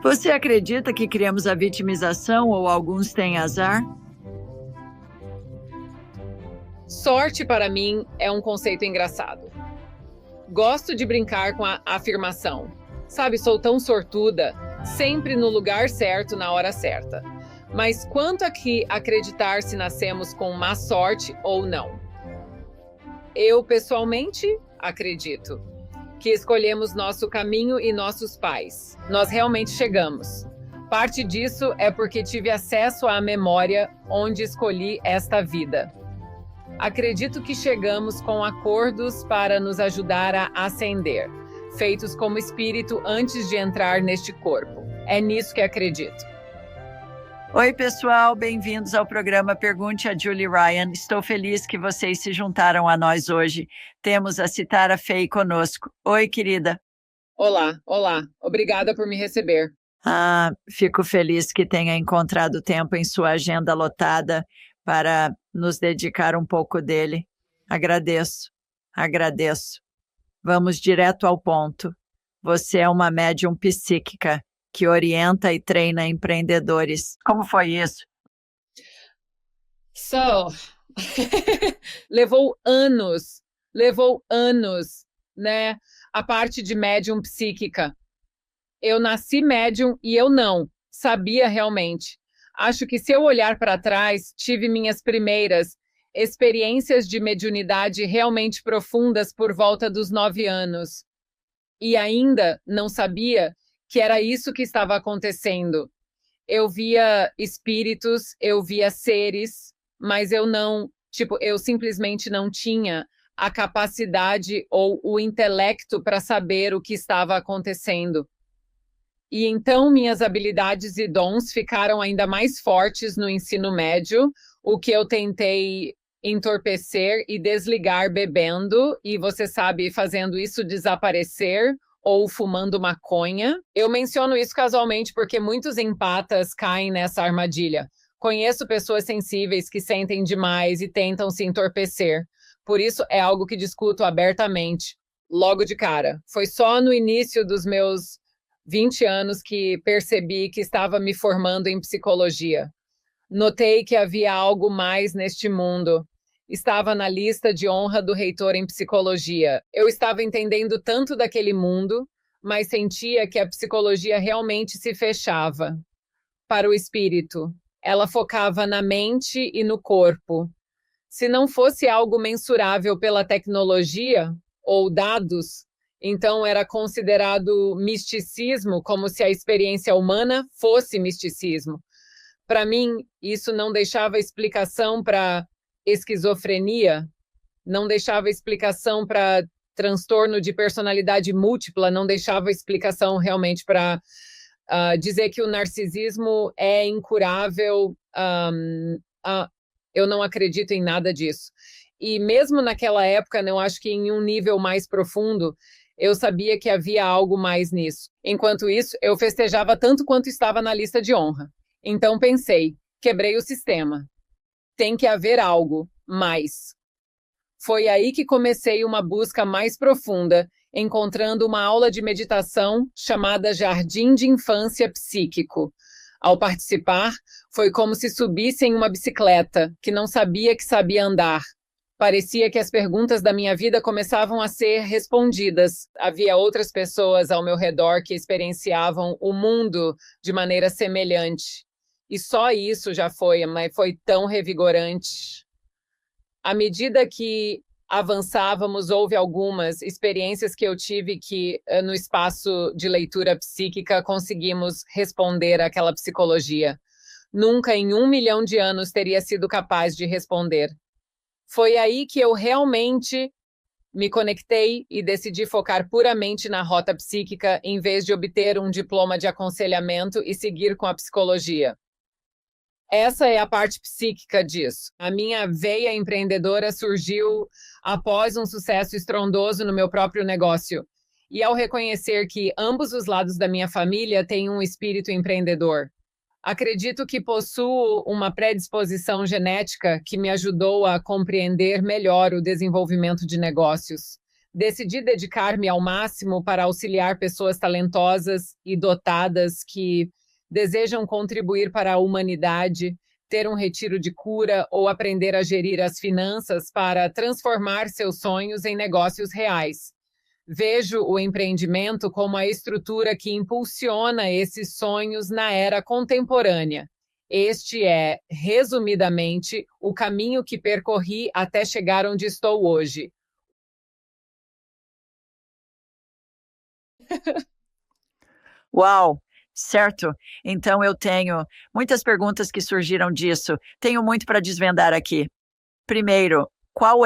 Você acredita que criamos a vitimização ou alguns têm azar? Sorte, para mim, é um conceito engraçado. Gosto de brincar com a afirmação. Sabe, sou tão sortuda, sempre no lugar certo, na hora certa. Mas quanto a que acreditar se nascemos com má sorte ou não? Eu, pessoalmente, acredito que escolhemos nosso caminho e nossos pais. Nós realmente chegamos. Parte disso é porque tive acesso à memória onde escolhi esta vida. Acredito que chegamos com acordos para nos ajudar a ascender, feitos como espírito antes de entrar neste corpo. É nisso que acredito. Oi, pessoal, bem-vindos ao programa Pergunte a Julie Ryan. Estou feliz que vocês se juntaram a nós hoje. Temos a Citara Fei conosco. Oi, querida. Olá. Obrigada por me receber. Fico feliz que tenha encontrado tempo em sua agenda lotada para nos dedicar um pouco dele. Agradeço. Vamos direto ao ponto. Você é uma médium psíquica que orienta e treina empreendedores. Como foi isso? Levou anos, né? A parte de médium psíquica. Eu nasci médium e eu não sabia realmente. Acho que se eu olhar para trás, tive minhas primeiras experiências de mediunidade realmente profundas por volta dos 9 anos. E ainda não sabia que era isso que estava acontecendo. Eu via espíritos, eu via seres, mas eu simplesmente não tinha a capacidade ou o intelecto para saber o que estava acontecendo. E então minhas habilidades e dons ficaram ainda mais fortes no ensino médio, o que eu tentei entorpecer e desligar bebendo, e você sabe, fazendo isso desaparecer, ou fumando maconha. Eu menciono isso casualmente porque muitos empatas caem nessa armadilha. Conheço pessoas sensíveis que sentem demais e tentam se entorpecer. Por isso, é algo que discuto abertamente, logo de cara. Foi só no início dos meus 20 anos que percebi que estava me formando em psicologia. Notei que havia algo mais neste mundo. Estava na lista de honra do reitor em psicologia. Eu estava entendendo tanto daquele mundo, mas sentia que a psicologia realmente se fechava para o espírito. Ela focava na mente e no corpo. Se não fosse algo mensurável pela tecnologia ou dados, então era considerado misticismo, como se a experiência humana fosse misticismo. Para mim, isso não deixava explicação para esquizofrenia, não deixava explicação para transtorno de personalidade múltipla, não deixava explicação realmente para dizer que o narcisismo é incurável. Eu não acredito em nada disso. E mesmo naquela época, eu acho que em um nível mais profundo, eu sabia que havia algo mais nisso. Enquanto isso, eu festejava tanto quanto estava na lista de honra. Então pensei, quebrei o sistema. Tem que haver algo mais. Foi aí que comecei uma busca mais profunda, encontrando uma aula de meditação chamada Jardim de Infância Psíquico. Ao participar, foi como se subisse em uma bicicleta, que não sabia que sabia andar. Parecia que as perguntas da minha vida começavam a ser respondidas. Havia outras pessoas ao meu redor que experienciavam o mundo de maneira semelhante. E só isso já mas foi tão revigorante. À medida que avançávamos, houve algumas experiências que eu tive que, no espaço de leitura psíquica, conseguimos responder àquela psicologia. Nunca em 1 milhão de anos teria sido capaz de responder. Foi aí que eu realmente me conectei e decidi focar puramente na rota psíquica, em vez de obter um diploma de aconselhamento e seguir com a psicologia. Essa é a parte psíquica disso. A minha veia empreendedora surgiu após um sucesso estrondoso no meu próprio negócio. E ao reconhecer que ambos os lados da minha família têm um espírito empreendedor. Acredito que possuo uma predisposição genética que me ajudou a compreender melhor o desenvolvimento de negócios. Decidi dedicar-me ao máximo para auxiliar pessoas talentosas e dotadas que desejam contribuir para a humanidade, ter um retiro de cura ou aprender a gerir as finanças para transformar seus sonhos em negócios reais. Vejo o empreendimento como a estrutura que impulsiona esses sonhos na era contemporânea. Este é, resumidamente, o caminho que percorri até chegar onde estou hoje. Uau! Certo. Então eu tenho muitas perguntas que surgiram disso. Tenho muito para desvendar aqui. Primeiro, qual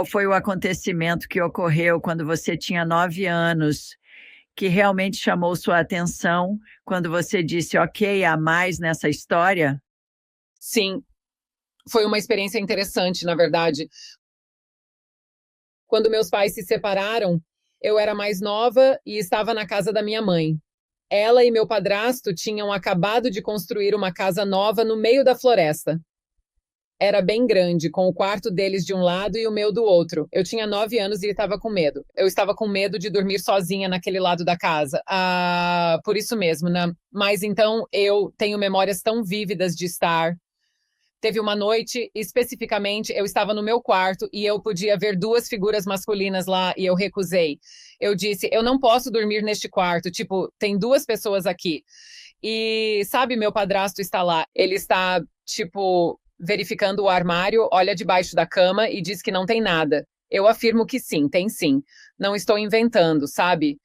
foi o acontecimento que ocorreu quando você tinha 9 anos, que realmente chamou sua atenção quando você disse: "Ok, há mais nessa história"? Sim, foi uma experiência interessante, na verdade. Quando meus pais se separaram, eu era mais nova e estava na casa da minha mãe. Ela e meu padrasto tinham acabado de construir uma casa nova no meio da floresta. Era bem grande, com o quarto deles de um lado e o meu do outro. Eu tinha 9 anos e estava com medo. Eu estava com medo de dormir sozinha naquele lado da casa. Por isso mesmo, né? Mas então eu tenho memórias tão vívidas de estar. Teve uma noite, especificamente, eu estava no meu quarto e eu podia ver 2 figuras masculinas lá e eu recusei. Eu disse, eu não posso dormir neste quarto, tipo, tem 2 pessoas aqui. E, sabe, meu padrasto está lá. Ele está, tipo, verificando o armário, olha debaixo da cama e diz que não tem nada. Eu afirmo que sim, tem sim. Não estou inventando, sabe?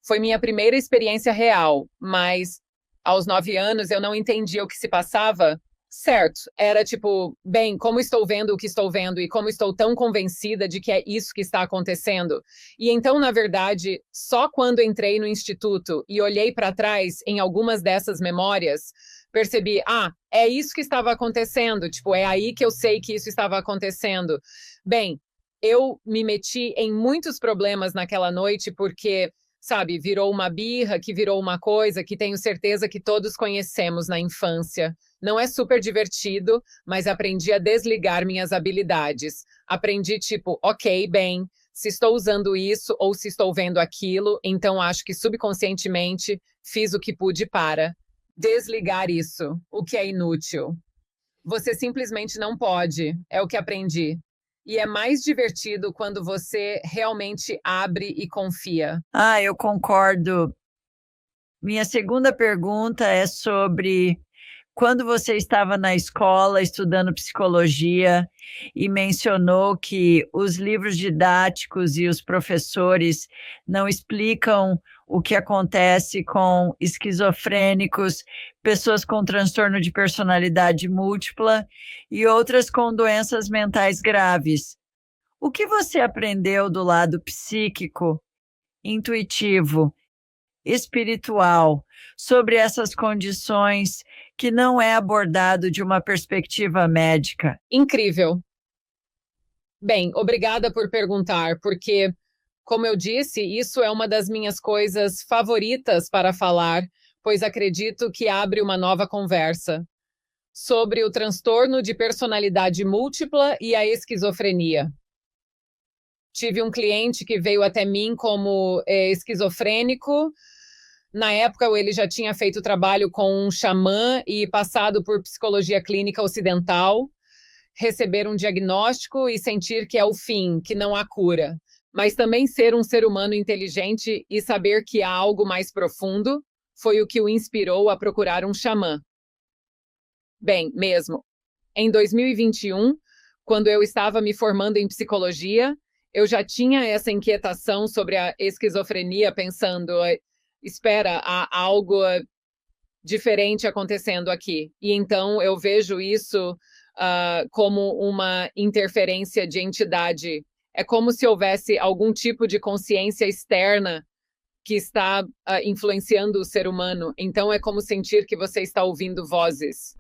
Foi minha primeira experiência real, mas aos 9 anos eu não entendia o que se passava. Certo, era tipo, bem, como estou vendo o que estou vendo e como estou tão convencida de que é isso que está acontecendo. E então, na verdade, só quando entrei no instituto e olhei para trás em algumas dessas memórias, percebi, é isso que estava acontecendo, tipo, é aí que eu sei que isso estava acontecendo. Bem, eu me meti em muitos problemas naquela noite porque, sabe, virou uma birra, que virou uma coisa que tenho certeza que todos conhecemos na infância. Não é super divertido, mas aprendi a desligar minhas habilidades. Aprendi tipo, ok, bem, se estou usando isso ou se estou vendo aquilo, então acho que subconscientemente fiz o que pude para desligar isso, o que é inútil. Você simplesmente não pode, é o que aprendi. E é mais divertido quando você realmente abre e confia. Eu concordo. Minha segunda pergunta é sobre quando você estava na escola estudando psicologia e mencionou que os livros didáticos e os professores não explicam o que acontece com esquizofrênicos, pessoas com transtorno de personalidade múltipla e outras com doenças mentais graves. O que você aprendeu do lado psíquico, intuitivo, espiritual, sobre essas condições que não é abordado de uma perspectiva médica? Incrível. Bem, obrigada por perguntar, porque, como eu disse, isso é uma das minhas coisas favoritas para falar, pois acredito que abre uma nova conversa sobre o transtorno de personalidade múltipla e a esquizofrenia. Tive um cliente que veio até mim como esquizofrênico. Na época, ele já tinha feito trabalho com um xamã e passado por psicologia clínica ocidental, receber um diagnóstico e sentir que é o fim, que não há cura. Mas também ser um ser humano inteligente e saber que há algo mais profundo foi o que o inspirou a procurar um xamã. Bem, mesmo, em 2021, quando eu estava me formando em psicologia, eu já tinha essa inquietação sobre a esquizofrenia, pensando, espera, há algo diferente acontecendo aqui. E então eu vejo isso como uma interferência de entidade. É como se houvesse algum tipo de consciência externa que está influenciando o ser humano. Então é como sentir que você está ouvindo vozes.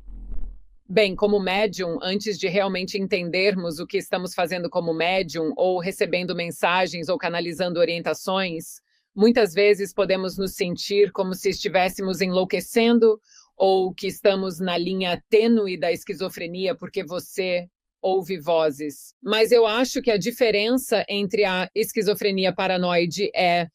Bem, como médium, antes de realmente entendermos o que estamos fazendo como médium, ou recebendo mensagens ou canalizando orientações, muitas vezes podemos nos sentir como se estivéssemos enlouquecendo ou que estamos na linha tênue da esquizofrenia porque você ouve vozes. Mas eu acho que a diferença entre a esquizofrenia paranoide é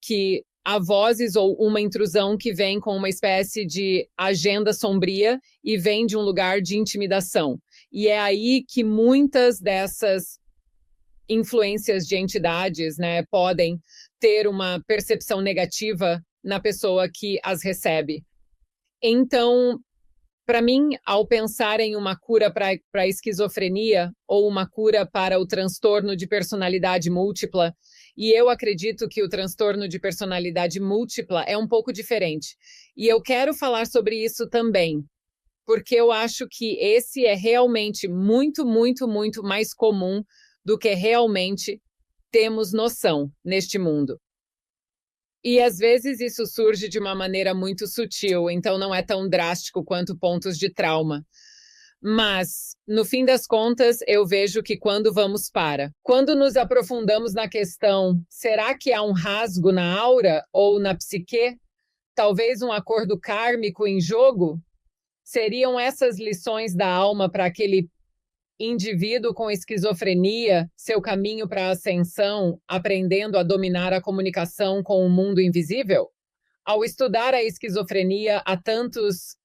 que há vozes ou uma intrusão que vem com uma espécie de agenda sombria e vem de um lugar de intimidação. E é aí que muitas dessas influências de entidades, né, podem ter uma percepção negativa na pessoa que as recebe. Então, para mim, ao pensar em uma cura para a esquizofrenia ou uma cura para o transtorno de personalidade múltipla, e eu acredito que o transtorno de personalidade múltipla é um pouco diferente. E eu quero falar sobre isso também, porque eu acho que esse é realmente muito, muito, muito mais comum do que realmente temos noção neste mundo. E às vezes isso surge de uma maneira muito sutil, então não é tão drástico quanto pontos de trauma. Mas, no fim das contas, eu vejo que quando nos aprofundamos na questão, será que há um rasgo na aura ou na psique? Talvez um acordo kármico em jogo? Seriam essas lições da alma para aquele indivíduo com esquizofrenia, seu caminho para a ascensão, aprendendo a dominar a comunicação com o mundo invisível? Ao estudar a esquizofrenia, há tantos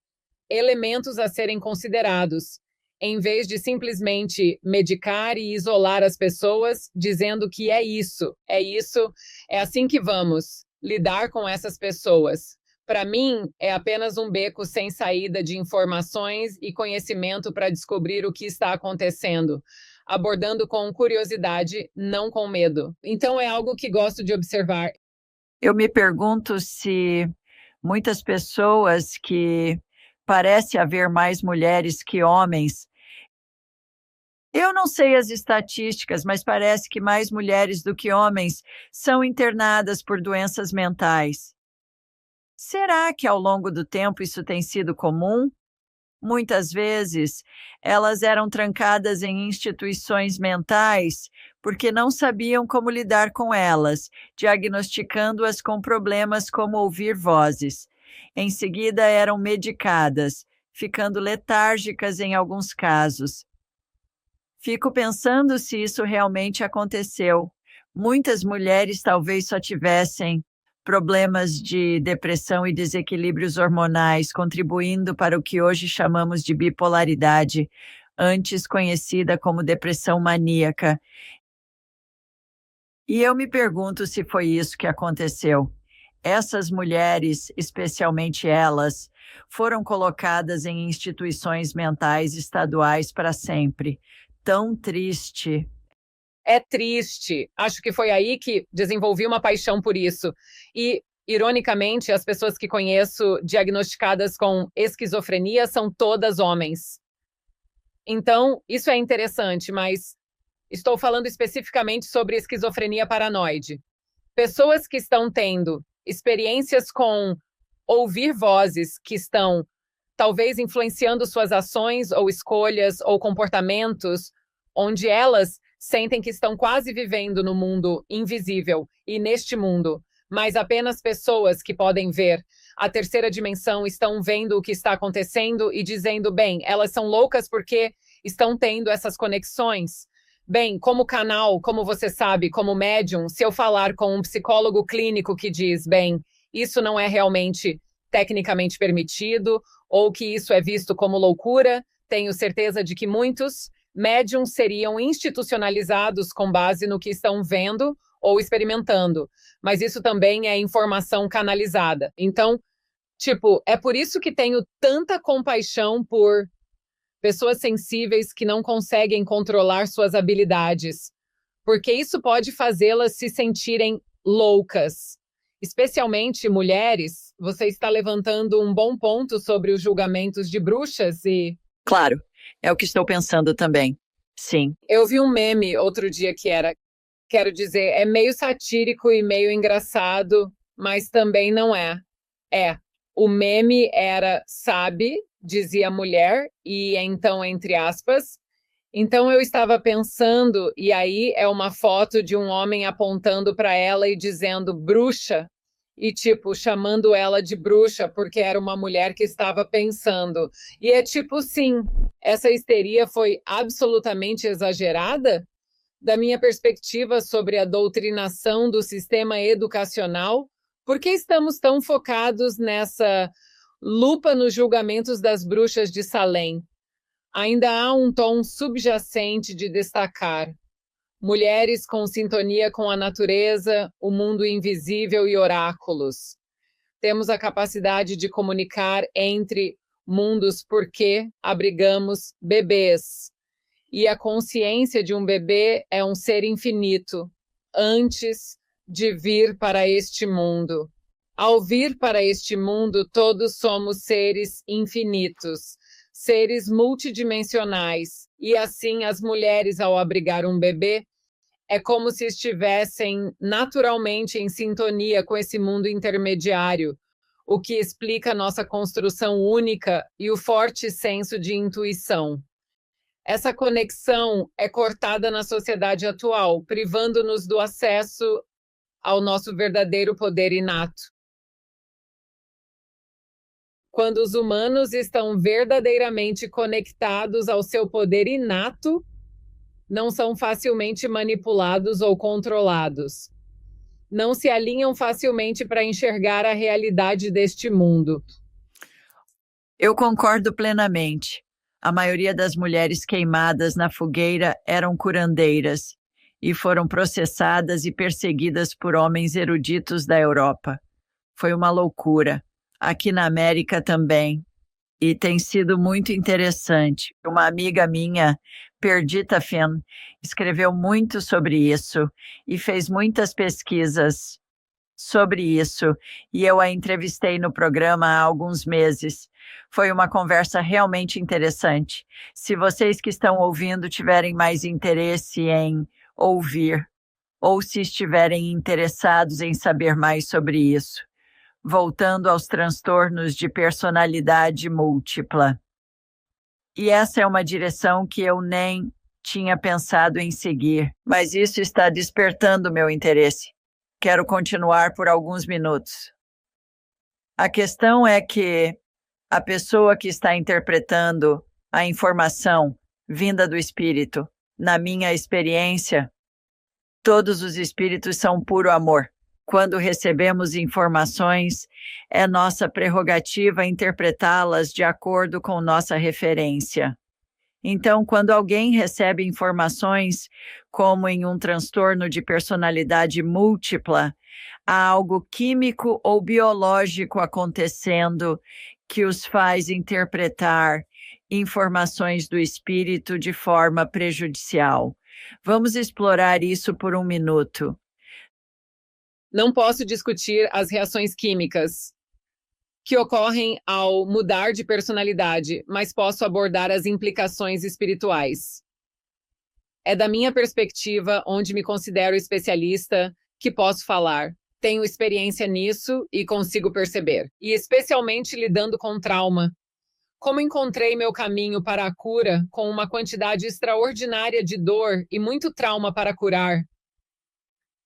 elementos a serem considerados, em vez de simplesmente medicar e isolar as pessoas, dizendo que é isso, é assim que vamos lidar com essas pessoas. Para mim, é apenas um beco sem saída de informações e conhecimento para descobrir o que está acontecendo, abordando com curiosidade, não com medo. Então, é algo que gosto de observar. Eu me pergunto se muitas pessoas que parece haver mais mulheres que homens. Eu não sei as estatísticas, mas parece que mais mulheres do que homens são internadas por doenças mentais. Será que ao longo do tempo isso tem sido comum? Muitas vezes, elas eram trancadas em instituições mentais porque não sabiam como lidar com elas, diagnosticando-as com problemas como ouvir vozes. Em seguida, eram medicadas, ficando letárgicas em alguns casos. Fico pensando se isso realmente aconteceu. Muitas mulheres talvez só tivessem problemas de depressão e desequilíbrios hormonais, contribuindo para o que hoje chamamos de bipolaridade, antes conhecida como depressão maníaca. E eu me pergunto se foi isso que aconteceu. Essas mulheres, especialmente elas, foram colocadas em instituições mentais estaduais para sempre. Tão triste. É triste. Acho que foi aí que desenvolvi uma paixão por isso. E, ironicamente, as pessoas que conheço diagnosticadas com esquizofrenia são todas homens. Então, isso é interessante, mas estou falando especificamente sobre esquizofrenia paranoide. Pessoas que estão tendo experiências com ouvir vozes que estão talvez influenciando suas ações ou escolhas ou comportamentos, onde elas sentem que estão quase vivendo no mundo invisível e neste mundo, mas apenas pessoas que podem ver a terceira dimensão estão vendo o que está acontecendo e dizendo, bem, elas são loucas porque estão tendo essas conexões. Bem, como canal, como você sabe, como médium, se eu falar com um psicólogo clínico que diz, bem, isso não é realmente tecnicamente permitido, ou que isso é visto como loucura, tenho certeza de que muitos médiums seriam institucionalizados com base no que estão vendo ou experimentando. Mas isso também é informação canalizada. Então, é por isso que tenho tanta compaixão por pessoas sensíveis que não conseguem controlar suas habilidades, porque isso pode fazê-las se sentirem loucas. Especialmente mulheres, você está levantando um bom ponto sobre os julgamentos de bruxas e... Claro, é o que estou pensando também. Sim. Eu vi um meme outro dia que era, quero dizer, é meio satírico e meio engraçado, mas também não é. O meme era, sabe, dizia a mulher, e então, entre aspas. Então eu estava pensando, e aí é uma foto de um homem apontando para ela e dizendo bruxa, e, tipo, chamando ela de bruxa porque era uma mulher que estava pensando. E é tipo, sim, essa histeria foi absolutamente exagerada? Da minha perspectiva sobre a doutrinação do sistema educacional, por que estamos tão focados nessa lupa nos julgamentos das bruxas de Salem? Ainda há um tom subjacente de destacar mulheres com sintonia com a natureza, o mundo invisível e oráculos. Temos a capacidade de comunicar entre mundos porque abrigamos bebês. E a consciência de um bebê é um ser infinito, antes de vir para este mundo. Ao vir para este mundo, todos somos seres infinitos, seres multidimensionais. E assim, as mulheres, ao abrigar um bebê, é como se estivessem naturalmente em sintonia com esse mundo intermediário, o que explica nossa construção única e o forte senso de intuição. Essa conexão é cortada na sociedade atual, privando-nos do acesso ao nosso verdadeiro poder inato. Quando os humanos estão verdadeiramente conectados ao seu poder inato, não são facilmente manipulados ou controlados. Não se alinham facilmente para enxergar a realidade deste mundo. Eu concordo plenamente. A maioria das mulheres queimadas na fogueira eram curandeiras e foram processadas e perseguidas por homens eruditos da Europa. Foi uma loucura. Aqui na América também. E tem sido muito interessante. Uma amiga minha, Perdita Finn, escreveu muito sobre isso e fez muitas pesquisas sobre isso. E eu a entrevistei no programa há alguns meses. Foi uma conversa realmente interessante. Se vocês que estão ouvindo tiverem mais interesse em ouvir, ou se estiverem interessados em saber mais sobre isso, voltando aos transtornos de personalidade múltipla. E essa é uma direção que eu nem tinha pensado em seguir, mas isso está despertando meu interesse. Quero continuar por alguns minutos. A questão é que a pessoa que está interpretando a informação vinda do espírito, na minha experiência, todos os espíritos são puro amor. Quando recebemos informações, é nossa prerrogativa interpretá-las de acordo com nossa referência. Então, quando alguém recebe informações, como em um transtorno de personalidade múltipla, há algo químico ou biológico acontecendo que os faz interpretar informações do espírito de forma prejudicial. Vamos explorar isso por um minuto. Não posso discutir as reações químicas que ocorrem ao mudar de personalidade, mas posso abordar as implicações espirituais. É da minha perspectiva, onde me considero especialista, que posso falar. Tenho experiência nisso e consigo perceber. E especialmente lidando com trauma. Como encontrei meu caminho para a cura com uma quantidade extraordinária de dor e muito trauma para curar.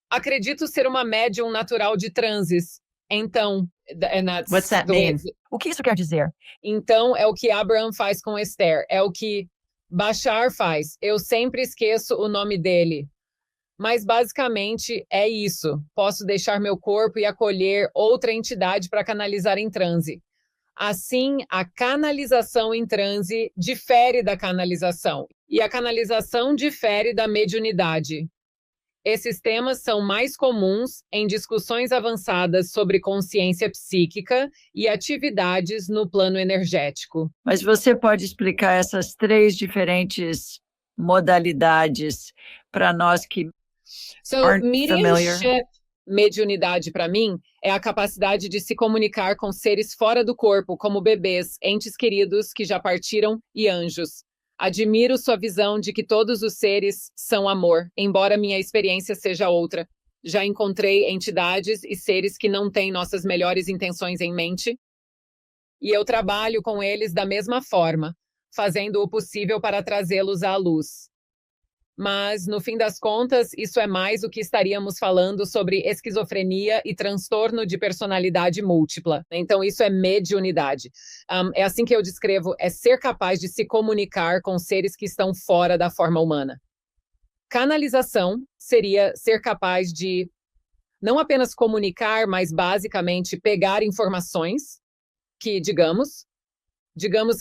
Acredito ser uma médium natural de transes. Então, What's that mean? O que isso quer dizer? Então, é o que Abraham faz com Esther. É o que Bashar faz. Eu sempre esqueço o nome dele. Mas, basicamente, é isso. Posso deixar meu corpo e acolher outra entidade para canalizar em transe. Assim, a canalização em transe difere da canalização. E a canalização difere da mediunidade. Esses temas são mais comuns em discussões avançadas sobre consciência psíquica e atividades no plano energético. Mas você pode explicar essas três diferentes modalidades para nós que aren't familiar? Mediunidade, para mim, é a capacidade de se comunicar com seres fora do corpo, como bebês, entes queridos que já partiram e anjos. Admiro sua visão de que todos os seres são amor, embora minha experiência seja outra. Já encontrei entidades e seres que não têm nossas melhores intenções em mente, e eu trabalho com eles da mesma forma, fazendo o possível para trazê-los à luz. Mas, no fim das contas, isso é mais o que estaríamos falando sobre esquizofrenia e transtorno de personalidade múltipla. Então, isso é mediunidade. É assim que eu descrevo, é ser capaz de se comunicar com seres que estão fora da forma humana. Canalização seria ser capaz de não apenas comunicar, mas basicamente pegar informações que, digamos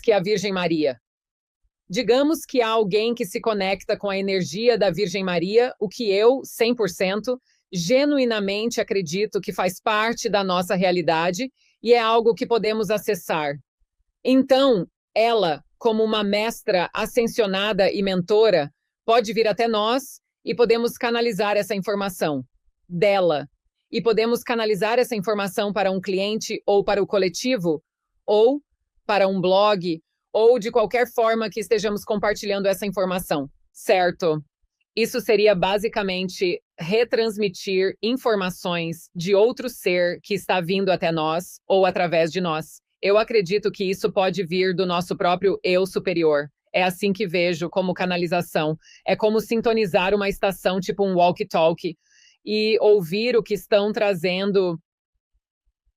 que a Virgem Maria. Digamos que há alguém que se conecta com a energia da Virgem Maria, o que eu, 100%, genuinamente acredito que faz parte da nossa realidade e é algo que podemos acessar. Então, ela, como uma mestra ascensionada e mentora, pode vir até nós e podemos canalizar essa informação dela. E podemos canalizar essa informação para um cliente ou para o coletivo, ou para um blog, ou de qualquer forma que estejamos compartilhando essa informação, certo? Isso seria basicamente retransmitir informações de outro ser que está vindo até nós ou através de nós. Eu acredito que isso pode vir do nosso próprio eu superior. É assim que vejo como canalização. É como sintonizar uma estação tipo um walkie-talkie e ouvir o que estão trazendo.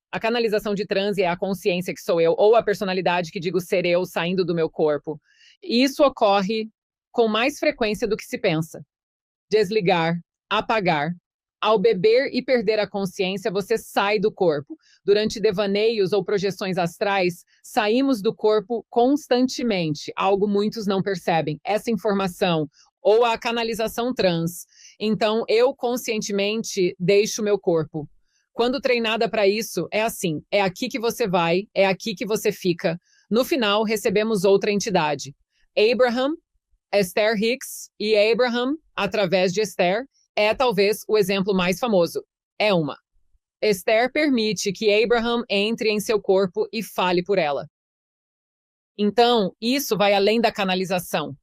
A canalização de transe é a consciência que sou eu, ou a personalidade que digo ser eu saindo do meu corpo. E isso ocorre com mais frequência do que se pensa. Desligar, apagar. Ao beber e perder a consciência, você sai do corpo. Durante devaneios ou projeções astrais, saímos do corpo constantemente, algo muitos não percebem. Essa informação, ou a canalização trans. Então, eu conscientemente deixo meu corpo. Quando treinada para isso, é assim, é aqui que você vai, é aqui que você fica. No final, recebemos outra entidade. Abraham, Esther Hicks e Abraham, através de Esther, é talvez o exemplo mais famoso. É uma. Esther permite que Abraham entre em seu corpo e fale por ela. Então, isso vai além da canalização.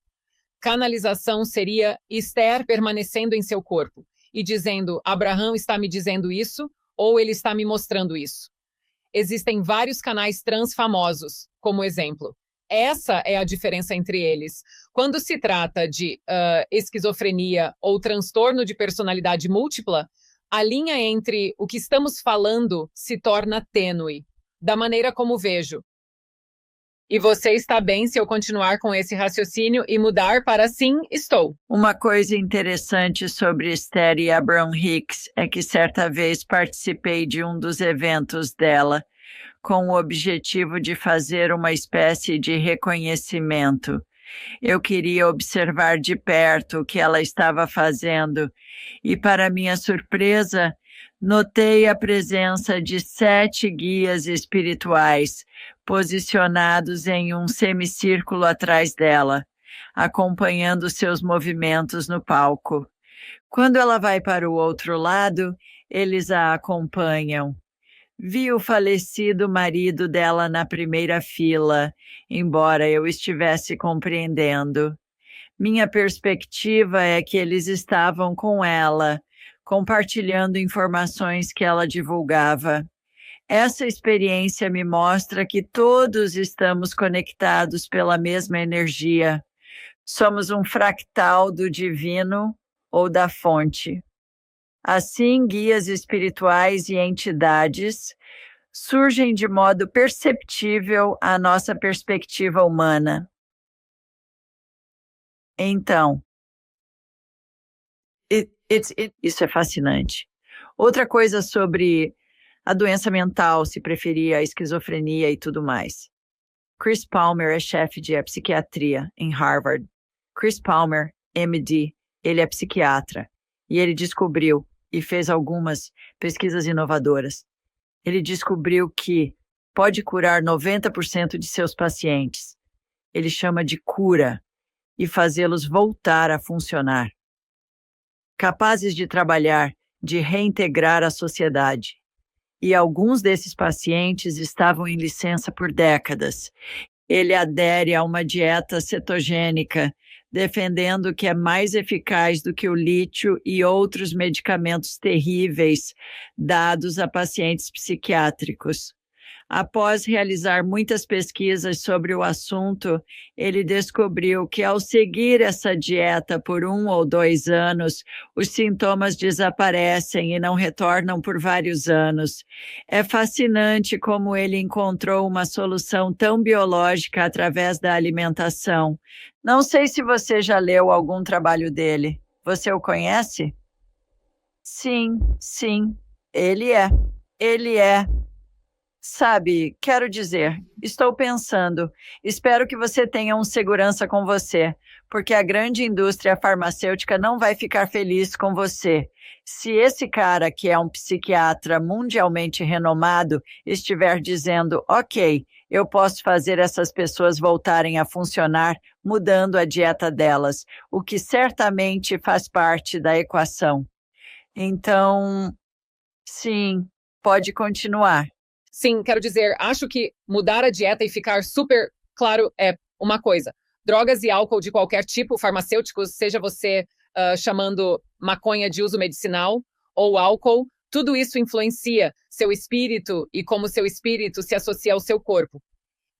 Canalização seria Esther permanecendo em seu corpo e dizendo, Abraham está me dizendo isso, ou ele está me mostrando isso. Existem vários canais trans famosos, como exemplo. Essa é a diferença entre eles. Quando se trata de esquizofrenia ou transtorno de personalidade múltipla, a linha entre o que estamos falando se torna tênue, da maneira como vejo. E você está bem se eu continuar com esse raciocínio e mudar para sim, estou. Uma coisa interessante sobre Esther e Abraham Hicks é que certa vez participei de um dos eventos dela, com o objetivo de fazer uma espécie de reconhecimento. Eu queria observar de perto o que ela estava fazendo e, para minha surpresa, notei a presença de 7 guias espirituais posicionados em um semicírculo atrás dela, acompanhando seus movimentos no palco. Quando ela vai para o outro lado, eles a acompanham. Vi o falecido marido dela na primeira fila, embora eu estivesse compreendendo. Minha perspectiva é que eles estavam com ela, compartilhando informações que ela divulgava. Essa experiência me mostra que todos estamos conectados pela mesma energia. Somos um fractal do divino ou da fonte. Assim, guias espirituais e entidades surgem de modo perceptível à nossa perspectiva humana. Então, isso é fascinante. Outra coisa sobre a doença mental, se preferir, a esquizofrenia e tudo mais. Chris Palmer é chefe de psiquiatria em Harvard. Chris Palmer, MD, ele é psiquiatra e ele descobriu e fez algumas pesquisas inovadoras. Ele descobriu que pode curar 90% de seus pacientes. Ele chama de cura e fazê-los voltar a funcionar. Capazes de trabalhar, de reintegrar a sociedade. E alguns desses pacientes estavam em licença por décadas. Ele adere a uma dieta cetogênica, defendendo que é mais eficaz do que o lítio e outros medicamentos terríveis dados a pacientes psiquiátricos. Após realizar muitas pesquisas sobre o assunto, ele descobriu que ao seguir essa dieta por 1 ou 2 anos, os sintomas desaparecem e não retornam por vários anos. É fascinante como ele encontrou uma solução tão biológica através da alimentação. Não sei se você já leu algum trabalho dele. Você o conhece? Sim, sim, ele é. Ele é. Sabe, quero dizer, estou pensando, espero que você tenha um segurança com você, porque a grande indústria farmacêutica não vai ficar feliz com você. Se esse cara, que é um psiquiatra mundialmente renomado, estiver dizendo, ok, eu posso fazer essas pessoas voltarem a funcionar mudando a dieta delas, o que certamente faz parte da equação. Então, sim, pode continuar. Sim, quero dizer, acho que mudar a dieta e ficar super claro é uma coisa. Drogas e álcool de qualquer tipo, farmacêuticos, seja você chamando maconha de uso medicinal ou álcool, tudo isso influencia seu espírito e como seu espírito se associa ao seu corpo.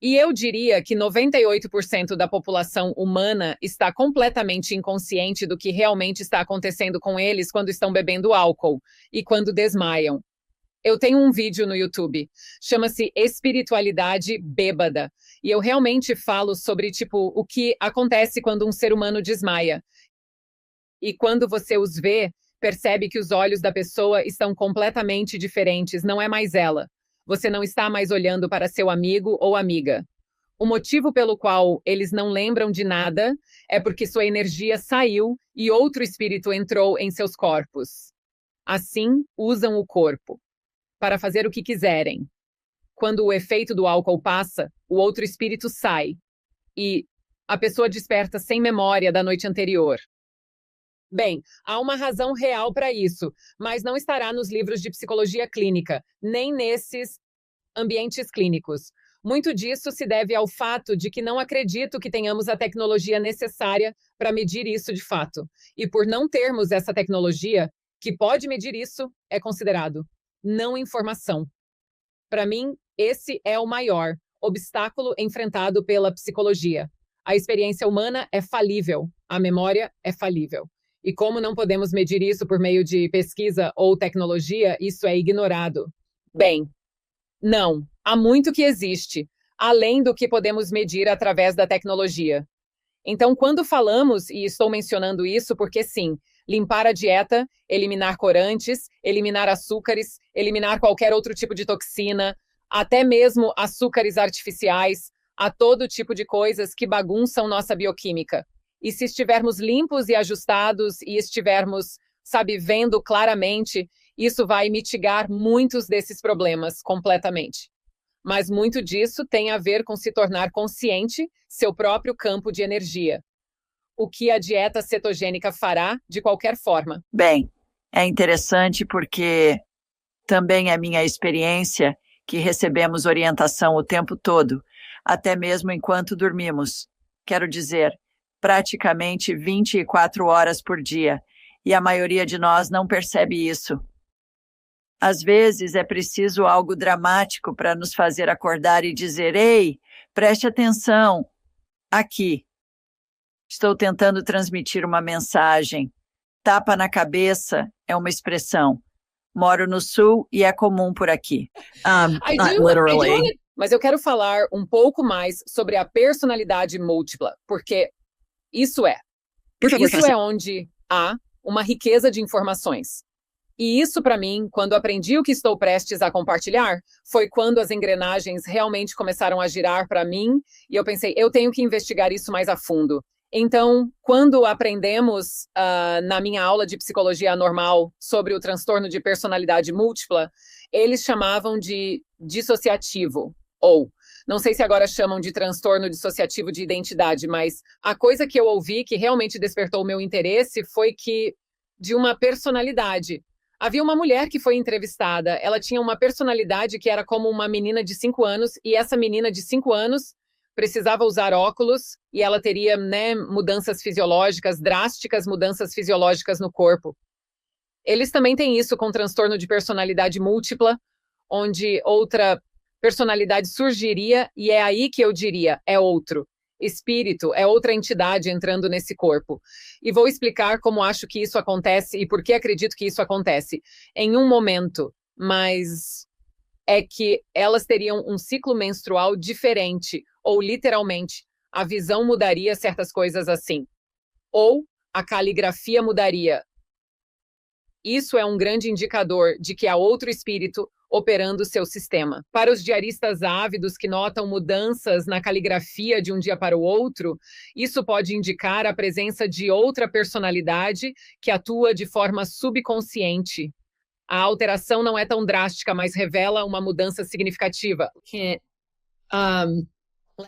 E eu diria que 98% da população humana está completamente inconsciente do que realmente está acontecendo com eles quando estão bebendo álcool e quando desmaiam. Eu tenho um vídeo no YouTube, chama-se Espiritualidade Bêbada, e eu realmente falo sobre, o que acontece quando um ser humano desmaia. E quando você os vê, percebe que os olhos da pessoa estão completamente diferentes, não é mais ela. Você não está mais olhando para seu amigo ou amiga. O motivo pelo qual eles não lembram de nada é porque sua energia saiu e outro espírito entrou em seus corpos. Assim, usam o corpo para fazer o que quiserem. Quando o efeito do álcool passa, o outro espírito sai e a pessoa desperta sem memória da noite anterior. Bem, há uma razão real para isso, mas não estará nos livros de psicologia clínica, nem nesses ambientes clínicos. Muito disso se deve ao fato de que não acredito que tenhamos a tecnologia necessária para medir isso de fato. E por não termos essa tecnologia, que pode medir isso, é considerado não informação. Para mim, esse é o maior obstáculo enfrentado pela psicologia. A experiência humana é falível, a memória é falível. E como não podemos medir isso por meio de pesquisa ou tecnologia, isso é ignorado. Bem, não, há muito que existe, além do que podemos medir através da tecnologia. Então, quando falamos, e estou mencionando isso porque sim, limpar a dieta, eliminar corantes, eliminar açúcares, eliminar qualquer outro tipo de toxina, até mesmo açúcares artificiais, há todo tipo de coisas que bagunçam nossa bioquímica. E se estivermos limpos e ajustados e estivermos, vendo claramente, isso vai mitigar muitos desses problemas completamente. Mas muito disso tem a ver com se tornar consciente seu próprio campo de energia. O que a dieta cetogênica fará de qualquer forma. Bem, é interessante porque também é minha experiência que recebemos orientação o tempo todo, até mesmo enquanto dormimos. Quero dizer, praticamente 24 horas por dia, e a maioria de nós não percebe isso. Às vezes é preciso algo dramático para nos fazer acordar e dizer, ei, preste atenção, aqui. Estou tentando transmitir uma mensagem. Tapa na cabeça é uma expressão. Moro no sul e é comum por aqui. Not literally. Mas eu quero falar um pouco mais sobre a personalidade múltipla, porque isso é onde há uma riqueza de informações. E isso, para mim, quando aprendi o que estou prestes a compartilhar, foi quando as engrenagens realmente começaram a girar para mim, e eu pensei, eu tenho que investigar isso mais a fundo. Então, quando aprendemos na minha aula de psicologia normal sobre o transtorno de personalidade múltipla, eles chamavam de dissociativo, ou não sei se agora chamam de transtorno dissociativo de identidade, mas a coisa que eu ouvi que realmente despertou o meu interesse foi que de uma personalidade. Havia uma mulher que foi entrevistada, ela tinha uma personalidade que era como uma menina de 5 anos, e essa menina de 5 anos precisava usar óculos e ela teria, mudanças fisiológicas, drásticas mudanças fisiológicas no corpo. Eles também têm isso com transtorno de personalidade múltipla, onde outra personalidade surgiria e é aí que eu diria, é outro. Espírito é outra entidade entrando nesse corpo. E vou explicar como acho que isso acontece e por que acredito que isso acontece em um momento, mas é que elas teriam um ciclo menstrual diferente, ou literalmente, a visão mudaria certas coisas assim. Ou a caligrafia mudaria. Isso é um grande indicador de que há outro espírito operando seu sistema. Para os diaristas ávidos que notam mudanças na caligrafia de um dia para o outro, isso pode indicar a presença de outra personalidade que atua de forma subconsciente. A alteração não é tão drástica, mas revela uma mudança significativa.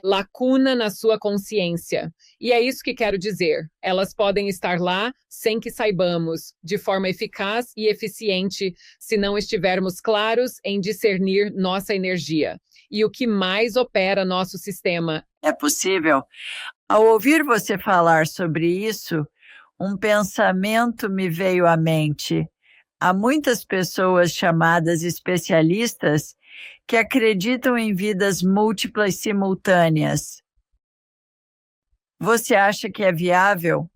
Lacuna na sua consciência. E é isso que quero dizer. Elas podem estar lá sem que saibamos, de forma eficaz e eficiente, se não estivermos claros em discernir nossa energia. E o que mais opera nosso sistema. É possível. Ao ouvir você falar sobre isso, um pensamento me veio à mente. Há muitas pessoas chamadas especialistas que acreditam em vidas múltiplas simultâneas. Você acha que é viável?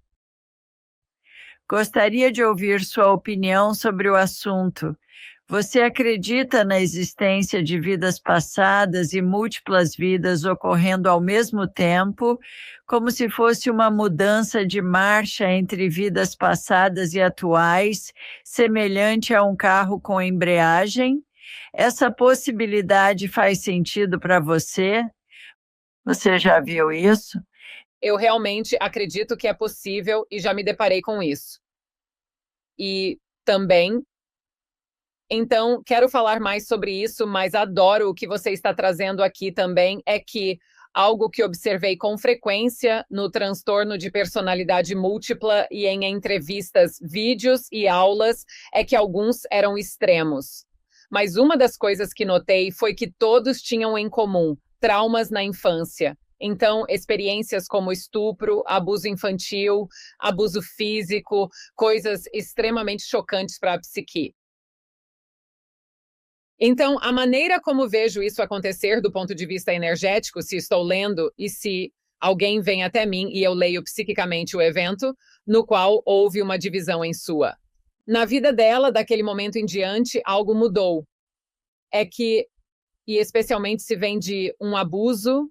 Gostaria de ouvir sua opinião sobre o assunto. Você acredita na existência de vidas passadas e múltiplas vidas ocorrendo ao mesmo tempo, como se fosse uma mudança de marcha entre vidas passadas e atuais, semelhante a um carro com embreagem? Essa possibilidade faz sentido para você? Você já viu isso? Eu realmente acredito que é possível e já me deparei com isso. E também, então, quero falar mais sobre isso, mas adoro o que você está trazendo aqui também, é que algo que observei com frequência no transtorno de personalidade múltipla e em entrevistas, vídeos e aulas, é que alguns eram extremos. Mas uma das coisas que notei foi que todos tinham em comum traumas na infância. Então, experiências como estupro, abuso infantil, abuso físico, coisas extremamente chocantes para a psique. Então, a maneira como vejo isso acontecer do ponto de vista energético, se estou lendo e se alguém vem até mim e eu leio psiquicamente o evento, no qual houve uma divisão em sua. Na vida dela, daquele momento em diante, algo mudou. É que, e especialmente se vem de um abuso,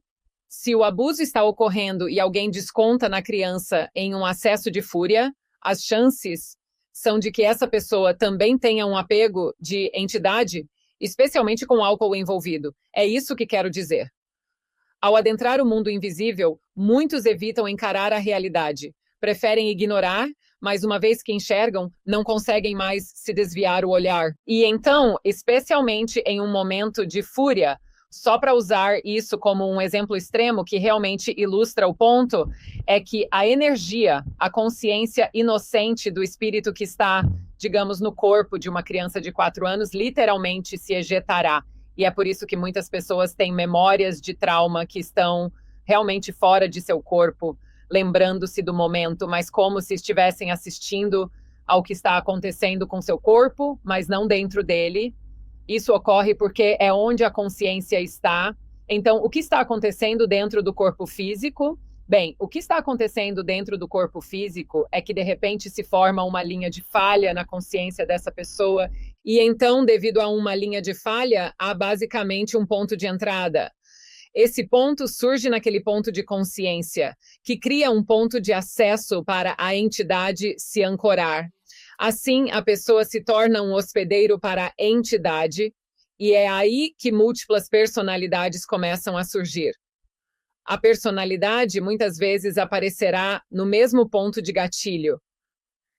se o abuso está ocorrendo e alguém desconta na criança em um acesso de fúria, as chances são de que essa pessoa também tenha um apego de entidade, especialmente com álcool envolvido. É isso que quero dizer. Ao adentrar o mundo invisível, muitos evitam encarar a realidade, preferem ignorar, mas uma vez que enxergam, não conseguem mais se desviar o olhar. E então, especialmente em um momento de fúria, só para usar isso como um exemplo extremo que realmente ilustra o ponto, é que a energia, a consciência inocente do espírito que está, digamos, no corpo de uma criança de 4 anos, literalmente se ejetará. E é por isso que muitas pessoas têm memórias de trauma que estão realmente fora de seu corpo, lembrando-se do momento, mas como se estivessem assistindo ao que está acontecendo com seu corpo, mas não dentro dele. Isso ocorre porque é onde a consciência está. Então, o que está acontecendo dentro do corpo físico? Bem, o que está acontecendo dentro do corpo físico é que, de repente, se forma uma linha de falha na consciência dessa pessoa. E então, devido a uma linha de falha, há basicamente um ponto de entrada. Esse ponto surge naquele ponto de consciência, que cria um ponto de acesso para a entidade se ancorar. Assim, a pessoa se torna um hospedeiro para a entidade, e é aí que múltiplas personalidades começam a surgir. A personalidade muitas vezes aparecerá no mesmo ponto de gatilho.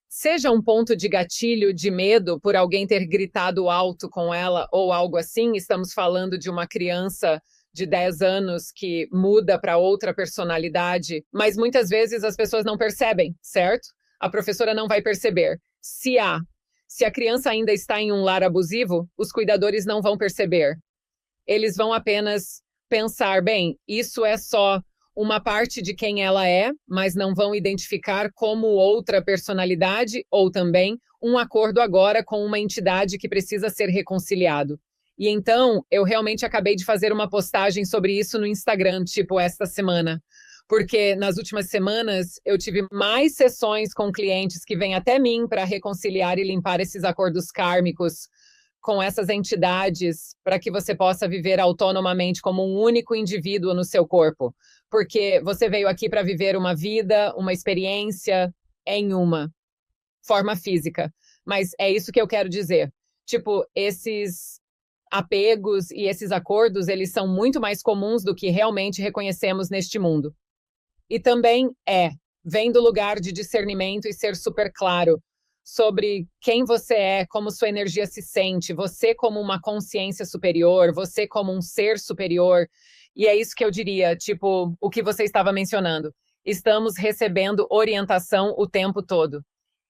Seja um ponto de gatilho de medo por alguém ter gritado alto com ela ou algo assim, estamos falando de uma criança de 10 anos que muda para outra personalidade, mas muitas vezes as pessoas não percebem, certo? A professora não vai perceber. Se a criança ainda está em um lar abusivo, os cuidadores não vão perceber. Eles vão apenas pensar, bem, isso é só uma parte de quem ela é, mas não vão identificar como outra personalidade ou também um acordo agora com uma entidade que precisa ser reconciliado. E então, eu realmente acabei de fazer uma postagem sobre isso no Instagram, tipo, esta semana. Porque nas últimas semanas eu tive mais sessões com clientes que vêm até mim para reconciliar e limpar esses acordos kármicos com essas entidades para que você possa viver autonomamente como um único indivíduo no seu corpo. Porque você veio aqui para viver uma vida, uma experiência em uma forma física. Mas é isso que eu quero dizer. Tipo, esses apegos e esses acordos, eles são muito mais comuns do que realmente reconhecemos neste mundo. E também vem do lugar de discernimento e ser super claro sobre quem você é, como sua energia se sente, você como uma consciência superior, você como um ser superior. E é isso que eu diria, tipo, o que você estava mencionando. Estamos recebendo orientação o tempo todo.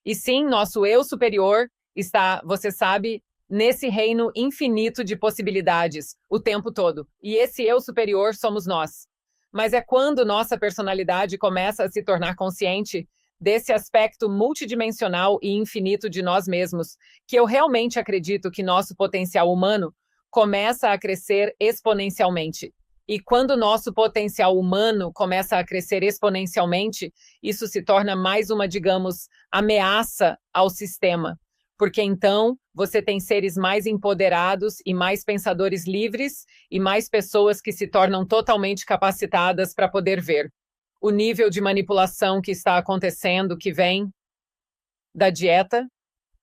E sim, nosso eu superior está, você sabe, nesse reino infinito de possibilidades o tempo todo. E esse eu superior somos nós. Mas é quando nossa personalidade começa a se tornar consciente desse aspecto multidimensional e infinito de nós mesmos, que eu realmente acredito que nosso potencial humano começa a crescer exponencialmente. E quando nosso potencial humano começa a crescer exponencialmente, isso se torna mais uma, digamos, ameaça ao sistema. Porque então você tem seres mais empoderados e mais pensadores livres e mais pessoas que se tornam totalmente capacitadas para poder ver o nível de manipulação que está acontecendo, que vem da dieta,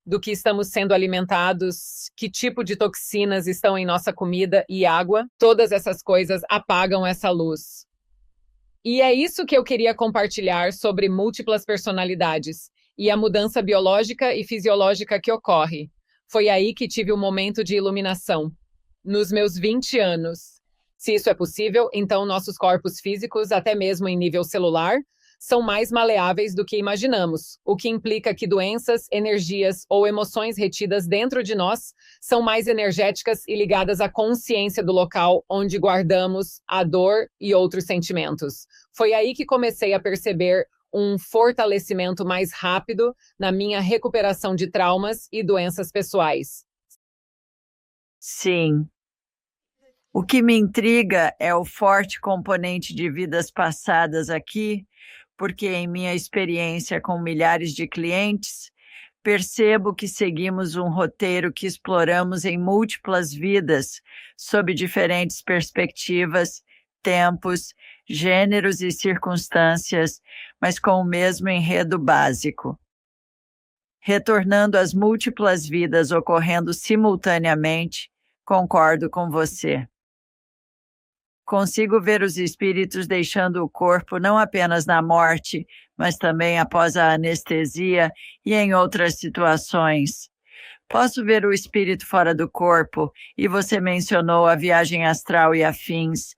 do que estamos sendo alimentados, que tipo de toxinas estão em nossa comida e água. Todas essas coisas apagam essa luz. E é isso que eu queria compartilhar sobre múltiplas personalidades e a mudança biológica e fisiológica que ocorre. Foi aí que tive um momento de iluminação, nos meus 20 anos. Se isso é possível, então nossos corpos físicos, até mesmo em nível celular, são mais maleáveis do que imaginamos, o que implica que doenças, energias ou emoções retidas dentro de nós são mais energéticas e ligadas à consciência do local onde guardamos a dor e outros sentimentos. Foi aí que comecei a perceber um fortalecimento mais rápido na minha recuperação de traumas e doenças pessoais. Sim. O que me intriga é o forte componente de vidas passadas aqui, porque em minha experiência com milhares de clientes, percebo que seguimos um roteiro que exploramos em múltiplas vidas, sob diferentes perspectivas, tempos, gêneros e circunstâncias, mas com o mesmo enredo básico. Retornando às múltiplas vidas ocorrendo simultaneamente, concordo com você. Consigo ver os espíritos deixando o corpo não apenas na morte, mas também após a anestesia e em outras situações. Posso ver o espírito fora do corpo, e você mencionou a viagem astral e afins.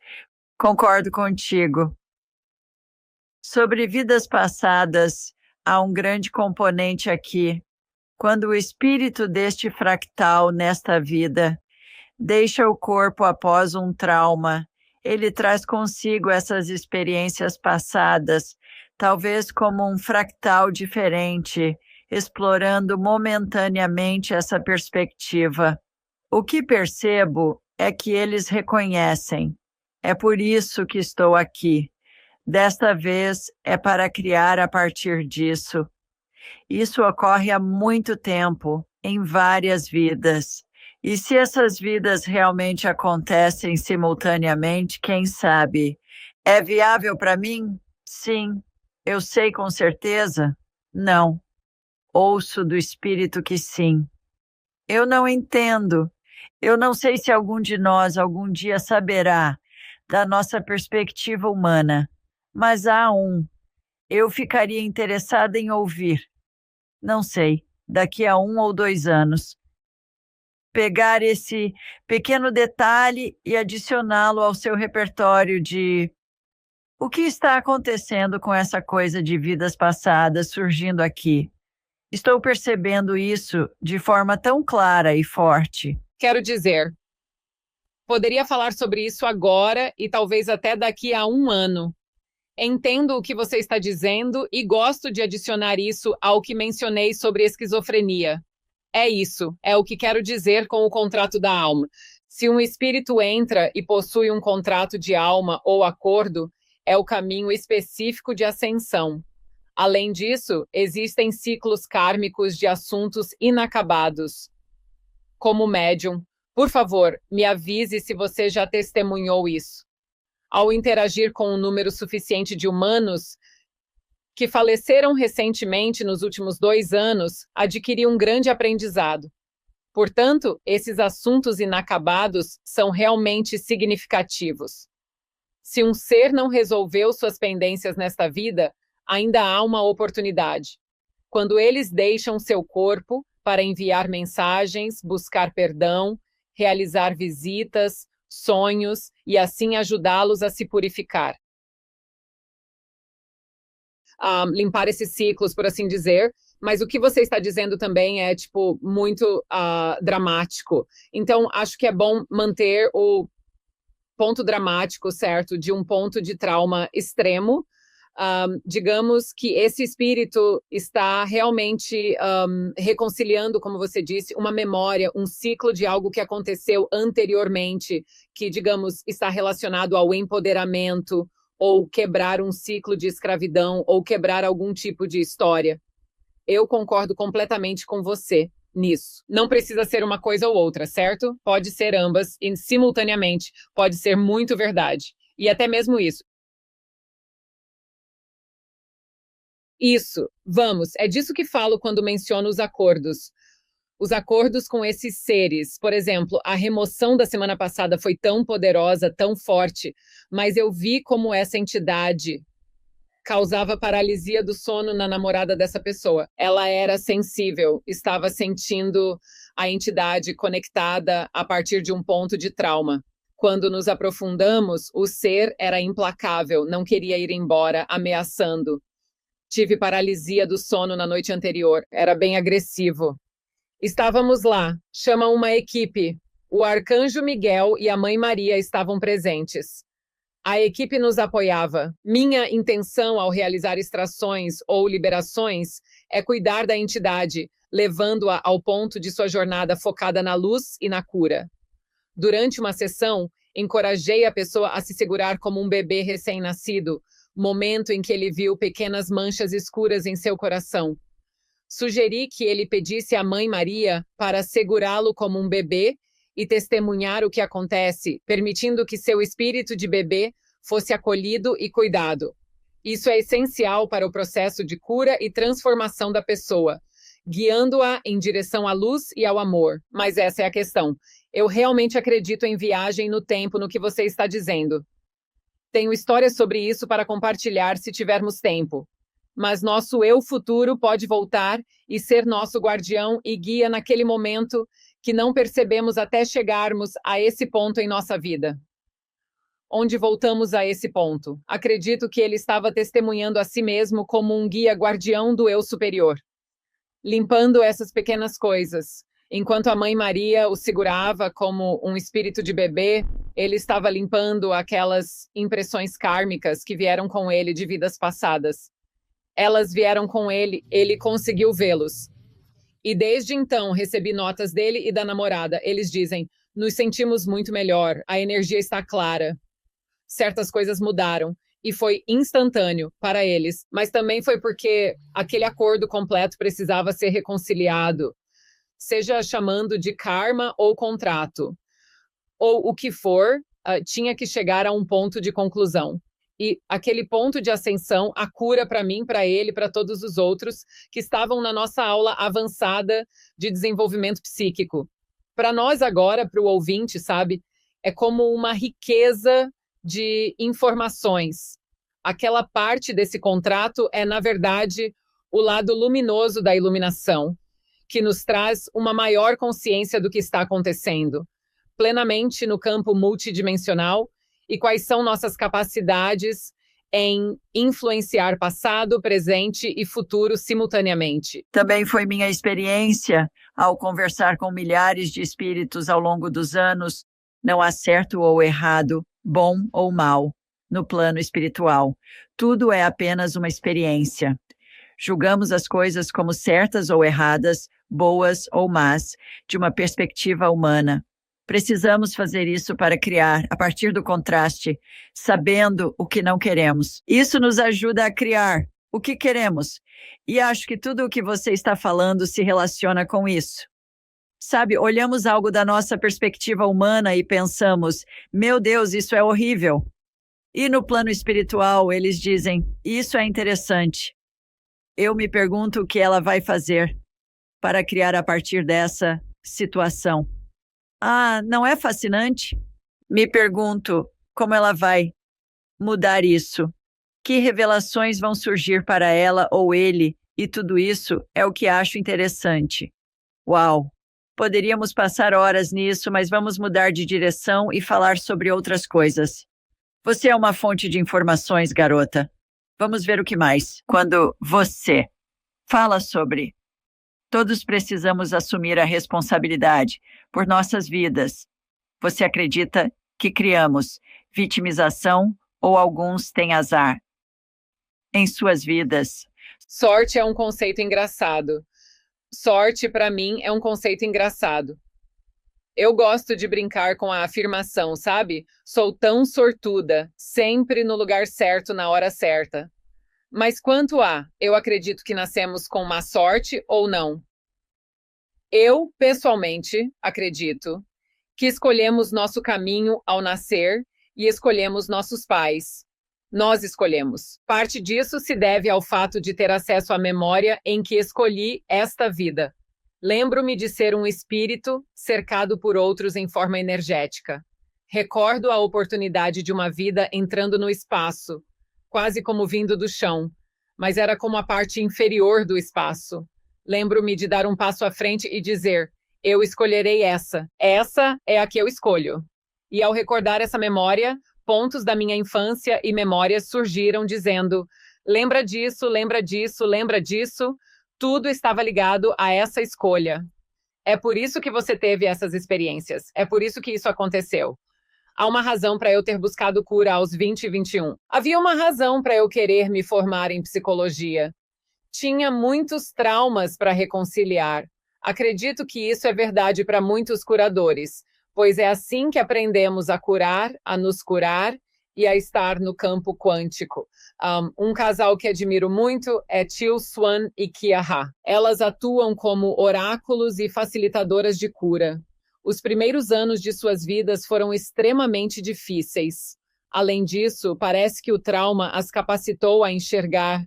Concordo contigo. Sobre vidas passadas, há um grande componente aqui. Quando o espírito deste fractal nesta vida deixa o corpo após um trauma, ele traz consigo essas experiências passadas, talvez como um fractal diferente, explorando momentaneamente essa perspectiva. O que percebo é que eles reconhecem. É por isso que estou aqui. Desta vez é para criar a partir disso. Isso ocorre há muito tempo, em várias vidas. E se essas vidas realmente acontecem simultaneamente, quem sabe? É viável para mim? Sim. Eu sei com certeza? Não. Ouço do espírito que sim. Eu não entendo. Eu não sei se algum de nós algum dia saberá da nossa perspectiva humana, mas há um. Eu ficaria interessada em ouvir. Não sei, daqui a 1 ou 2 anos. Pegar esse pequeno detalhe e adicioná-lo ao seu repertório de o que está acontecendo com essa coisa de vidas passadas surgindo aqui. Estou percebendo isso de forma tão clara e forte. Quero dizer, poderia falar sobre isso agora e talvez até daqui a 1 ano. Entendo o que você está dizendo e gosto de adicionar isso ao que mencionei sobre esquizofrenia. É isso, é o que quero dizer com o contrato da alma. Se um espírito entra e possui um contrato de alma ou acordo, é o caminho específico de ascensão. Além disso, existem ciclos kármicos de assuntos inacabados. Como médium, por favor, me avise se você já testemunhou isso. Ao interagir com um número suficiente de humanos que faleceram recentemente nos últimos 2 anos, adquiri um grande aprendizado. Portanto, esses assuntos inacabados são realmente significativos. Se um ser não resolveu suas pendências nesta vida, ainda há uma oportunidade. Quando eles deixam seu corpo para enviar mensagens, buscar perdão, realizar visitas, sonhos e assim ajudá-los a se purificar. Limpar esses ciclos, por assim dizer, mas o que você está dizendo também é, muito dramático. Então, acho que é bom manter o ponto dramático, certo, de um ponto de trauma extremo. Digamos que esse espírito está realmente reconciliando, como você disse, uma memória, um ciclo de algo que aconteceu anteriormente, que, digamos, está relacionado ao empoderamento, ou quebrar um ciclo de escravidão, ou quebrar algum tipo de história. Eu concordo completamente com você nisso. Não precisa ser uma coisa ou outra, certo? Pode ser ambas, e simultaneamente, pode ser muito verdade. E até mesmo isso. Isso, vamos, é disso que falo quando menciono os acordos. Os acordos com esses seres, por exemplo, a remoção da semana passada foi tão poderosa, tão forte, mas eu vi como essa entidade causava paralisia do sono na namorada dessa pessoa. Ela era sensível, estava sentindo a entidade conectada a partir de um ponto de trauma. Quando nos aprofundamos, o ser era implacável, não queria ir embora, ameaçando. Tive paralisia do sono na noite anterior, era bem agressivo. Estávamos lá, chama uma equipe. O Arcanjo Miguel e a Mãe Maria estavam presentes. A equipe nos apoiava. Minha intenção ao realizar extrações ou liberações é cuidar da entidade, levando-a ao ponto de sua jornada focada na luz e na cura. Durante uma sessão, encorajei a pessoa a se segurar como um bebê recém-nascido, momento em que ele viu pequenas manchas escuras em seu coração. Sugeri que ele pedisse à Mãe Maria para segurá-lo como um bebê e testemunhar o que acontece, permitindo que seu espírito de bebê fosse acolhido e cuidado. Isso é essencial para o processo de cura e transformação da pessoa, guiando-a em direção à luz e ao amor. Mas essa é a questão. Eu realmente acredito em viagem no tempo, no que você está dizendo. Tenho histórias sobre isso para compartilhar se tivermos tempo. Mas nosso eu futuro pode voltar e ser nosso guardião e guia naquele momento que não percebemos até chegarmos a esse ponto em nossa vida. Onde voltamos a esse ponto? Acredito que ele estava testemunhando a si mesmo como um guia guardião do eu superior, limpando essas pequenas coisas. Enquanto a Mãe Maria o segurava como um espírito de bebê, ele estava limpando aquelas impressões kármicas que vieram com ele de vidas passadas. Elas vieram com ele, ele conseguiu vê-los. E desde então recebi notas dele e da namorada. Eles dizem, nos sentimos muito melhor, a energia está clara. Certas coisas mudaram. E foi instantâneo para eles. Mas também foi porque aquele acordo completo precisava ser reconciliado. Seja chamando de karma ou contrato. Ou o que for, tinha que chegar a um ponto de conclusão. E aquele ponto de ascensão, a cura para mim, para ele, para todos os outros que estavam na nossa aula avançada de desenvolvimento psíquico. Para nós agora, para o ouvinte, sabe, é como uma riqueza de informações. Aquela parte desse contrato é, na verdade, o lado luminoso da iluminação, que nos traz uma maior consciência do que está acontecendo, plenamente no campo multidimensional, e quais são nossas capacidades em influenciar passado, presente e futuro simultaneamente. Também foi minha experiência ao conversar com milhares de espíritos ao longo dos anos. Não há certo ou errado, bom ou mal, no plano espiritual. Tudo é apenas uma experiência. Julgamos as coisas como certas ou erradas, boas ou más, de uma perspectiva humana. Precisamos fazer isso para criar, a partir do contraste, sabendo o que não queremos. Isso nos ajuda a criar o que queremos. E acho que tudo o que você está falando se relaciona com isso. Sabe, olhamos algo da nossa perspectiva humana e pensamos, meu Deus, isso é horrível. E no plano espiritual, eles dizem, isso é interessante. Eu me pergunto o que ela vai fazer para criar a partir dessa situação. Ah, não é fascinante? Me pergunto como ela vai mudar isso. Que revelações vão surgir para ela ou ele, e tudo isso é o que acho interessante. Uau! Poderíamos passar horas nisso, mas vamos mudar de direção e falar sobre outras coisas. Você é uma fonte de informações, garota. Vamos ver o que mais. Quando você fala sobre todos precisamos assumir a responsabilidade por nossas vidas. Você acredita que criamos vitimização ou alguns têm azar em suas vidas? Sorte é um conceito engraçado. Sorte, para mim, é um conceito engraçado. Eu gosto de brincar com a afirmação, sabe? Sou tão sortuda, sempre no lugar certo na hora certa. Mas quanto a, eu acredito que nascemos com má sorte ou não? Eu, pessoalmente, acredito que escolhemos nosso caminho ao nascer e escolhemos nossos pais. Nós escolhemos. Parte disso se deve ao fato de ter acesso à memória em que escolhi esta vida. Lembro-me de ser um espírito cercado por outros em forma energética. Recordo a oportunidade de uma vida entrando no espaço, quase como vindo do chão, mas era como a parte inferior do espaço. Lembro-me de dar um passo à frente e dizer, eu escolherei essa. Essa é a que eu escolho. E ao recordar essa memória, pontos da minha infância e memórias surgiram dizendo, lembra disso, lembra disso, lembra disso. Tudo estava ligado a essa escolha. É por isso que você teve essas experiências. É por isso que isso aconteceu. Há uma razão para eu ter buscado cura aos 20 e 21. Havia uma razão para eu querer me formar em psicologia. Tinha muitos traumas para reconciliar. Acredito que isso é verdade para muitos curadores, pois é assim que aprendemos a curar, a nos curar e a estar no campo quântico. Um casal que admiro muito é Teal Swan e Kia Ha. Elas atuam como oráculos e facilitadoras de cura. Os primeiros anos de suas vidas foram extremamente difíceis. Além disso, parece que o trauma as capacitou a enxergar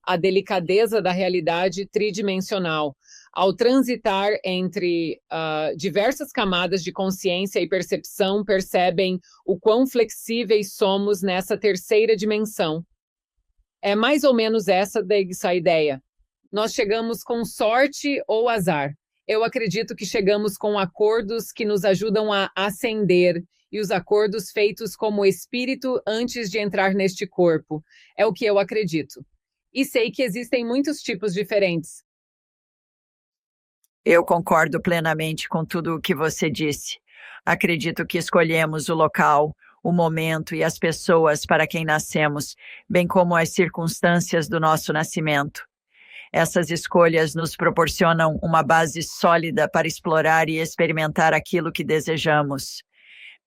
a delicadeza da realidade tridimensional. Ao transitar entre diversas camadas de consciência e percepção, percebem o quão flexíveis somos nessa terceira dimensão. É mais ou menos essa a ideia. Nós chegamos com sorte ou azar. Eu acredito que chegamos com acordos que nos ajudam a ascender, e os acordos feitos como espírito antes de entrar neste corpo. É o que eu acredito. E sei que existem muitos tipos diferentes. Eu concordo plenamente com tudo o que você disse. Acredito que escolhemos o local, o momento e as pessoas para quem nascemos, bem como as circunstâncias do nosso nascimento. Essas escolhas nos proporcionam uma base sólida para explorar e experimentar aquilo que desejamos.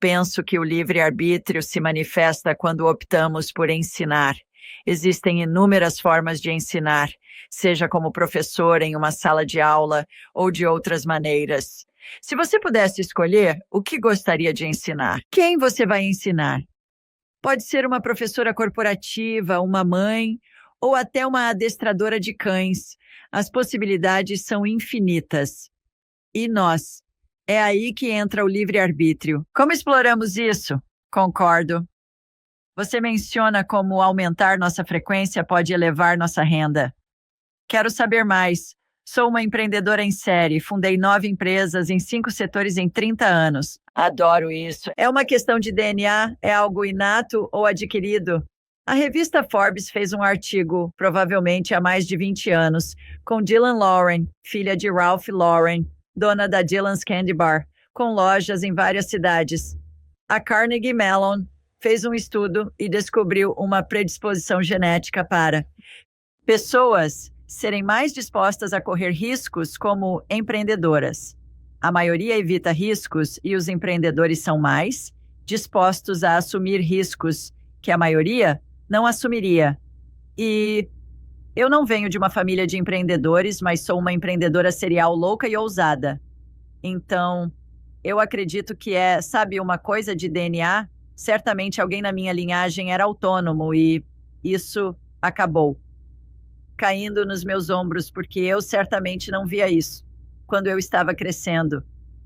Penso que o livre-arbítrio se manifesta quando optamos por ensinar. Existem inúmeras formas de ensinar, seja como professor em uma sala de aula ou de outras maneiras. Se você pudesse escolher, o que gostaria de ensinar? Quem você vai ensinar? Pode ser uma professora corporativa, uma mãe ou até uma adestradora de cães. As possibilidades são infinitas. E nós? É aí que entra o livre-arbítrio. Como exploramos isso? Concordo. Você menciona como aumentar nossa frequência pode elevar nossa renda. Quero saber mais. Sou uma empreendedora em série, fundei 9 empresas em 5 setores em 30 anos. Adoro isso. É uma questão de DNA? É algo inato ou adquirido? A revista Forbes fez um artigo, provavelmente há mais de 20 anos, com Dylan Lauren, filha de Ralph Lauren, dona da Dylan's Candy Bar, com lojas em várias cidades. A Carnegie Mellon fez um estudo e descobriu uma predisposição genética para pessoas serem mais dispostas a correr riscos como empreendedoras. A maioria evita riscos e os empreendedores são mais dispostos a assumir riscos que a maioria não assumiria. E eu não venho de uma família de empreendedores, mas sou uma empreendedora serial louca e ousada. Então, eu acredito que sabe, uma coisa de DNA? Certamente alguém na minha linhagem era autônomo e isso acabou caindo nos meus ombros, porque eu certamente não via isso quando eu estava crescendo.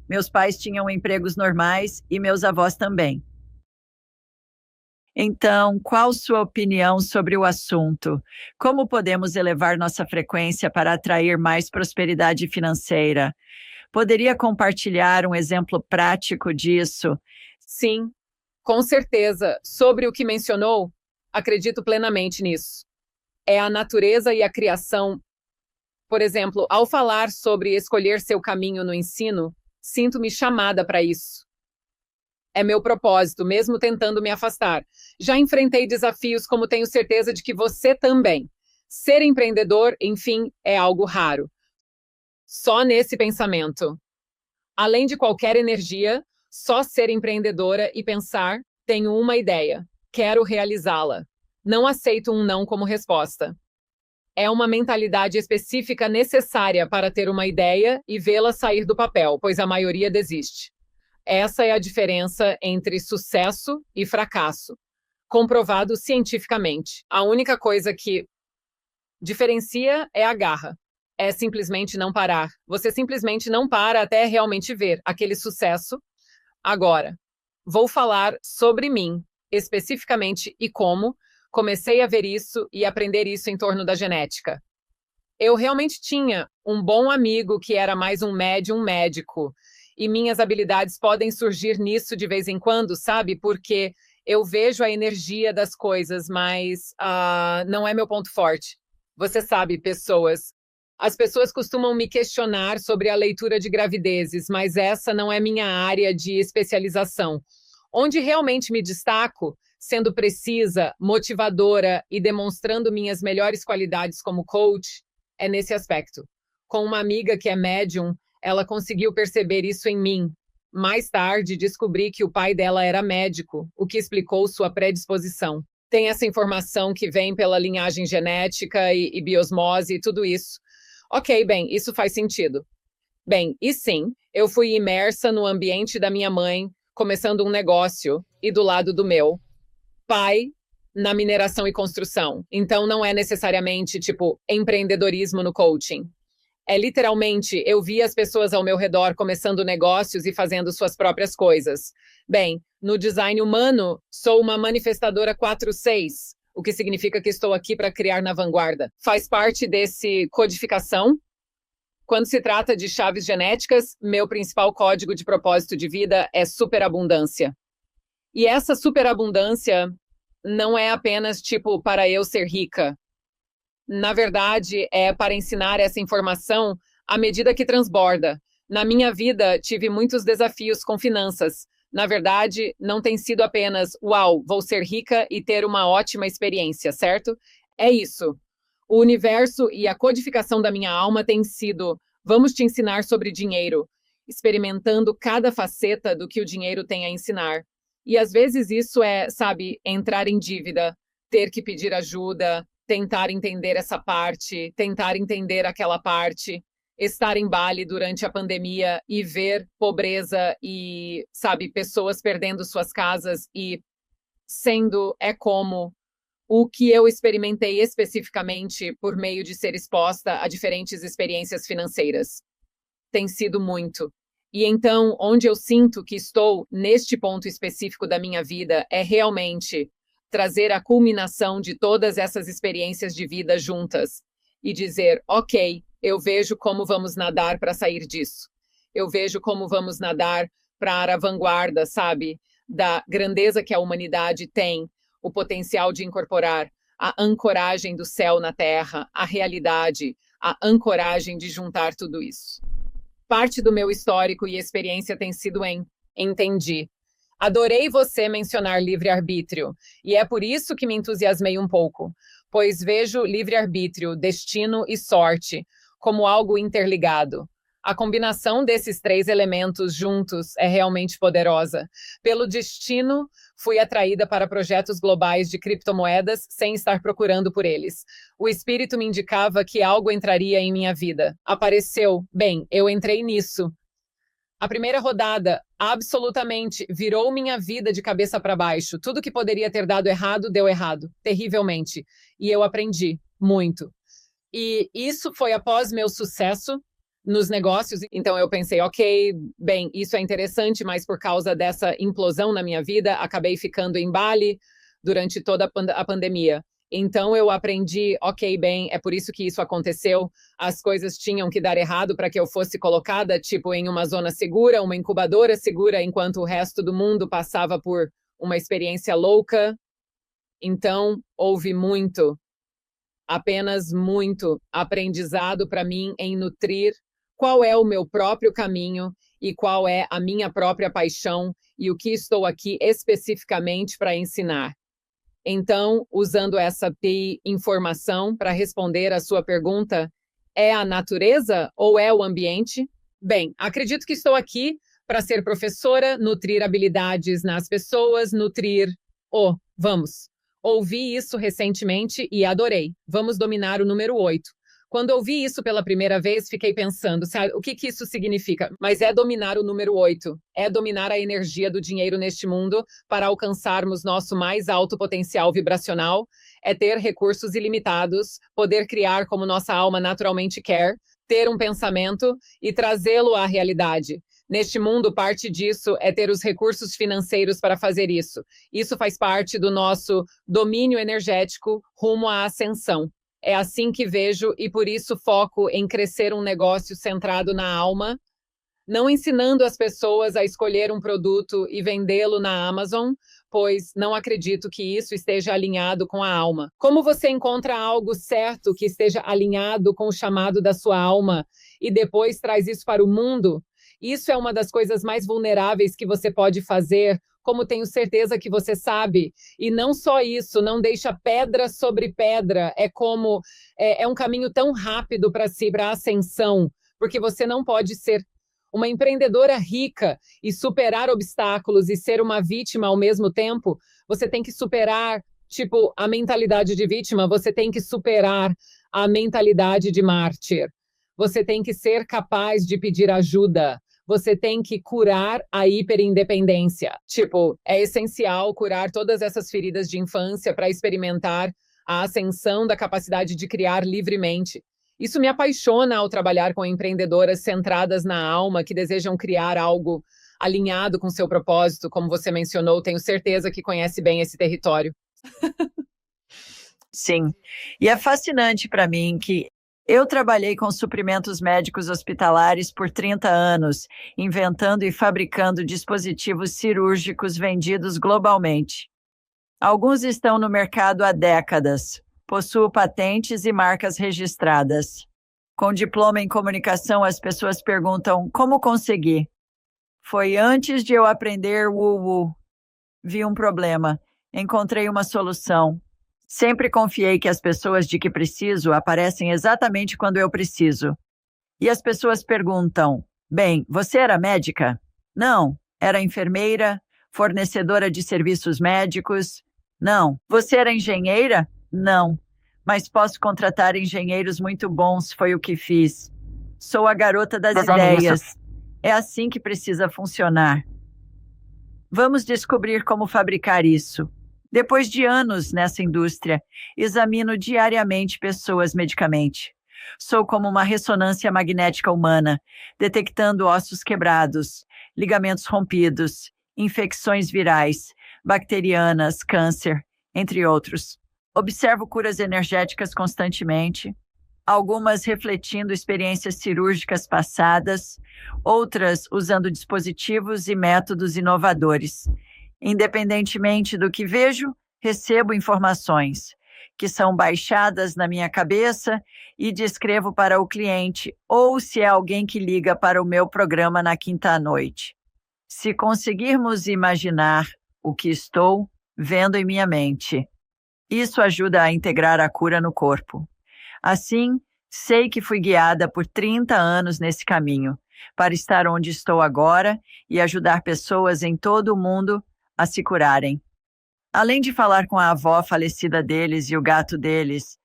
Meus pais tinham empregos normais e meus avós também. Então, qual sua opinião sobre o assunto? Como podemos elevar nossa frequência para atrair mais prosperidade financeira? Poderia compartilhar um exemplo prático disso? Sim, com certeza. Sobre o que mencionou, acredito plenamente nisso. É a natureza e a criação. Por exemplo, ao falar sobre escolher seu caminho no ensino, sinto-me chamada para isso. É meu propósito, mesmo tentando me afastar. Já enfrentei desafios, como tenho certeza de que você também. Ser empreendedor, enfim, é algo raro. Só nesse pensamento. Além de qualquer energia, só ser empreendedora e pensar, tenho uma ideia, quero realizá-la. Não aceito um não como resposta. É uma mentalidade específica necessária para ter uma ideia e vê-la sair do papel, pois a maioria desiste. Essa é a diferença entre sucesso e fracasso, comprovado cientificamente. A única coisa que diferencia é a garra. É simplesmente não parar. Você simplesmente não para até realmente ver aquele sucesso. Agora, vou falar sobre mim, especificamente e como comecei a ver isso e aprender isso em torno da genética. Eu realmente tinha um bom amigo que era mais um médium médico, e minhas habilidades podem surgir nisso de vez em quando, sabe? Porque eu vejo a energia das coisas, mas não é meu ponto forte. Você sabe, as pessoas costumam me questionar sobre a leitura de gravidezes, mas essa não é minha área de especialização. Onde realmente me destaco, sendo precisa, motivadora e demonstrando minhas melhores qualidades como coach, é nesse aspecto. Com uma amiga que é médium, ela conseguiu perceber isso em mim. Mais tarde, descobri que o pai dela era médico, o que explicou sua predisposição. Tem essa informação que vem pela linhagem genética e biosmose e tudo isso. Ok, bem, isso faz sentido. Bem, e sim, eu fui imersa no ambiente da minha mãe, começando um negócio, e do lado do meu pai, na mineração e construção. Então, não é necessariamente, empreendedorismo no coaching. É literalmente, eu vi as pessoas ao meu redor começando negócios e fazendo suas próprias coisas. Bem, no design humano, sou uma manifestadora 4/6, o que significa que estou aqui para criar na vanguarda. Faz parte desse codificação. Quando se trata de chaves genéticas, meu principal código de propósito de vida é superabundância. E essa superabundância não é apenas, para eu ser rica. Na verdade, é para ensinar essa informação à medida que transborda. Na minha vida, tive muitos desafios com finanças. Na verdade, não tem sido apenas, uau, vou ser rica e ter uma ótima experiência, certo? É isso. O universo e a codificação da minha alma tem sido, vamos te ensinar sobre dinheiro, experimentando cada faceta do que o dinheiro tem a ensinar. E às vezes isso é, entrar em dívida, ter que pedir ajuda, tentar entender essa parte, tentar entender aquela parte, estar em Bali durante a pandemia e ver pobreza e, pessoas perdendo suas casas e é como o que eu experimentei especificamente por meio de ser exposta a diferentes experiências financeiras. Tem sido muito. E então, onde eu sinto que estou neste ponto específico da minha vida é realmente trazer a culminação de todas essas experiências de vida juntas e dizer, ok, eu vejo como vamos nadar para sair disso. Eu vejo como vamos nadar para a vanguarda, da grandeza que a humanidade tem, o potencial de incorporar a ancoragem do céu na terra, a realidade, a ancoragem de juntar tudo isso. Parte do meu histórico e experiência tem sido entendi. Adorei você mencionar livre-arbítrio, e é por isso que me entusiasmei um pouco, pois vejo livre-arbítrio, destino e sorte como algo interligado. A combinação desses 3 elementos juntos é realmente poderosa. Pelo destino, fui atraída para projetos globais de criptomoedas sem estar procurando por eles. O espírito me indicava que algo entraria em minha vida. Apareceu. Bem, eu entrei nisso. A primeira rodada, absolutamente, virou minha vida de cabeça para baixo. Tudo que poderia ter dado errado, deu errado. Terrivelmente. E eu aprendi muito. E isso foi após meu sucesso nos negócios. Então eu pensei, ok, bem, isso é interessante, mas por causa dessa implosão na minha vida, acabei ficando em Bali durante toda a pandemia. Então eu aprendi, ok, bem, é por isso que isso aconteceu. As coisas tinham que dar errado para que eu fosse colocada, tipo, em uma zona segura, uma incubadora segura, enquanto o resto do mundo passava por uma experiência louca. Então, houve muito, apenas muito aprendizado para mim em nutrir qual é o meu próprio caminho e qual é a minha própria paixão e o que estou aqui especificamente para ensinar. Então, usando essa informação para responder a sua pergunta, é a natureza ou é o ambiente? Bem, acredito que estou aqui para ser professora, nutrir habilidades nas pessoas, vamos. Ouvi isso recentemente e adorei. Vamos dominar o número 8. Quando ouvi isso pela primeira vez, fiquei pensando, sabe, o que isso significa? Mas é dominar o número 8. É dominar a energia do dinheiro neste mundo para alcançarmos nosso mais alto potencial vibracional. É ter recursos ilimitados, poder criar como nossa alma naturalmente quer, ter um pensamento e trazê-lo à realidade. Neste mundo, parte disso é ter os recursos financeiros para fazer isso. Isso faz parte do nosso domínio energético rumo à ascensão. É assim que vejo e por isso foco em crescer um negócio centrado na alma, não ensinando as pessoas a escolher um produto e vendê-lo na Amazon, pois não acredito que isso esteja alinhado com a alma. Como você encontra algo certo que esteja alinhado com o chamado da sua alma e depois traz isso para o mundo? Isso é uma das coisas mais vulneráveis que você pode fazer, como tenho certeza que você sabe. E não só isso, não deixa pedra sobre pedra. É um caminho tão rápido para a ascensão, porque você não pode ser uma empreendedora rica e superar obstáculos e ser uma vítima ao mesmo tempo. Você tem que superar, tipo, a mentalidade de vítima, você tem que superar a mentalidade de mártir. Você tem que ser capaz de pedir ajuda. Você tem que curar a hiperindependência. Tipo, é essencial curar todas essas feridas de infância para experimentar a ascensão da capacidade de criar livremente. Isso me apaixona ao trabalhar com empreendedoras centradas na alma, que desejam criar algo alinhado com seu propósito, como você mencionou, tenho certeza que conhece bem esse território. Sim, e é fascinante para mim que eu trabalhei com suprimentos médicos hospitalares por 30 anos, inventando e fabricando dispositivos cirúrgicos vendidos globalmente. Alguns estão no mercado há décadas. Possuo patentes e marcas registradas. Com diploma em comunicação, as pessoas perguntam como consegui. Foi antes de eu aprender Wu. Vi um problema, encontrei uma solução. Sempre confiei que as pessoas de que preciso aparecem exatamente quando eu preciso. E as pessoas perguntam, bem, você era médica? Não. Era enfermeira? Fornecedora de serviços médicos? Não. Você era engenheira? Não. Mas posso contratar engenheiros muito bons, foi o que fiz. Sou a garota das ideias. É assim que precisa funcionar. Vamos descobrir como fabricar isso. Depois de anos nessa indústria, examino diariamente pessoas medicamente. Sou como uma ressonância magnética humana, detectando ossos quebrados, ligamentos rompidos, infecções virais, bacterianas, câncer, entre outros. Observo curas energéticas constantemente, algumas refletindo experiências cirúrgicas passadas, outras usando dispositivos e métodos inovadores. Independentemente do que vejo, recebo informações que são baixadas na minha cabeça e descrevo para o cliente, ou se é alguém que liga para o meu programa na quinta-noite. Se conseguirmos imaginar o que estou vendo em minha mente, isso ajuda a integrar a cura no corpo. Assim, Sei que fui guiada por 30 anos nesse caminho, para estar onde estou agora e ajudar pessoas em todo o mundo a se curarem. Além de falar com a avó falecida deles e o gato deles,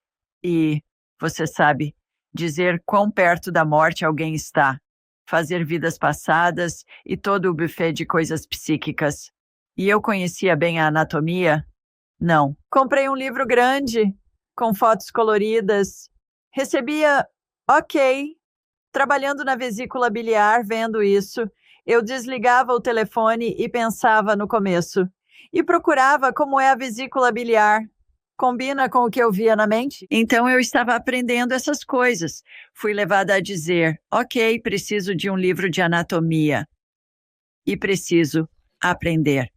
e, você sabe, dizer quão perto da morte alguém está, fazer vidas passadas e todo o buffet de coisas psíquicas. E eu conhecia bem a anatomia? Não. Comprei um livro grande, com fotos coloridas. Recebia, ok, trabalhando na vesícula biliar, vendo isso. Eu desligava o telefone e pensava no começo. E procurava como é a vesícula biliar. Combina com o que eu via na mente? Então eu estava aprendendo essas coisas. Fui levada a dizer, ok, preciso de um livro de anatomia. E preciso aprender.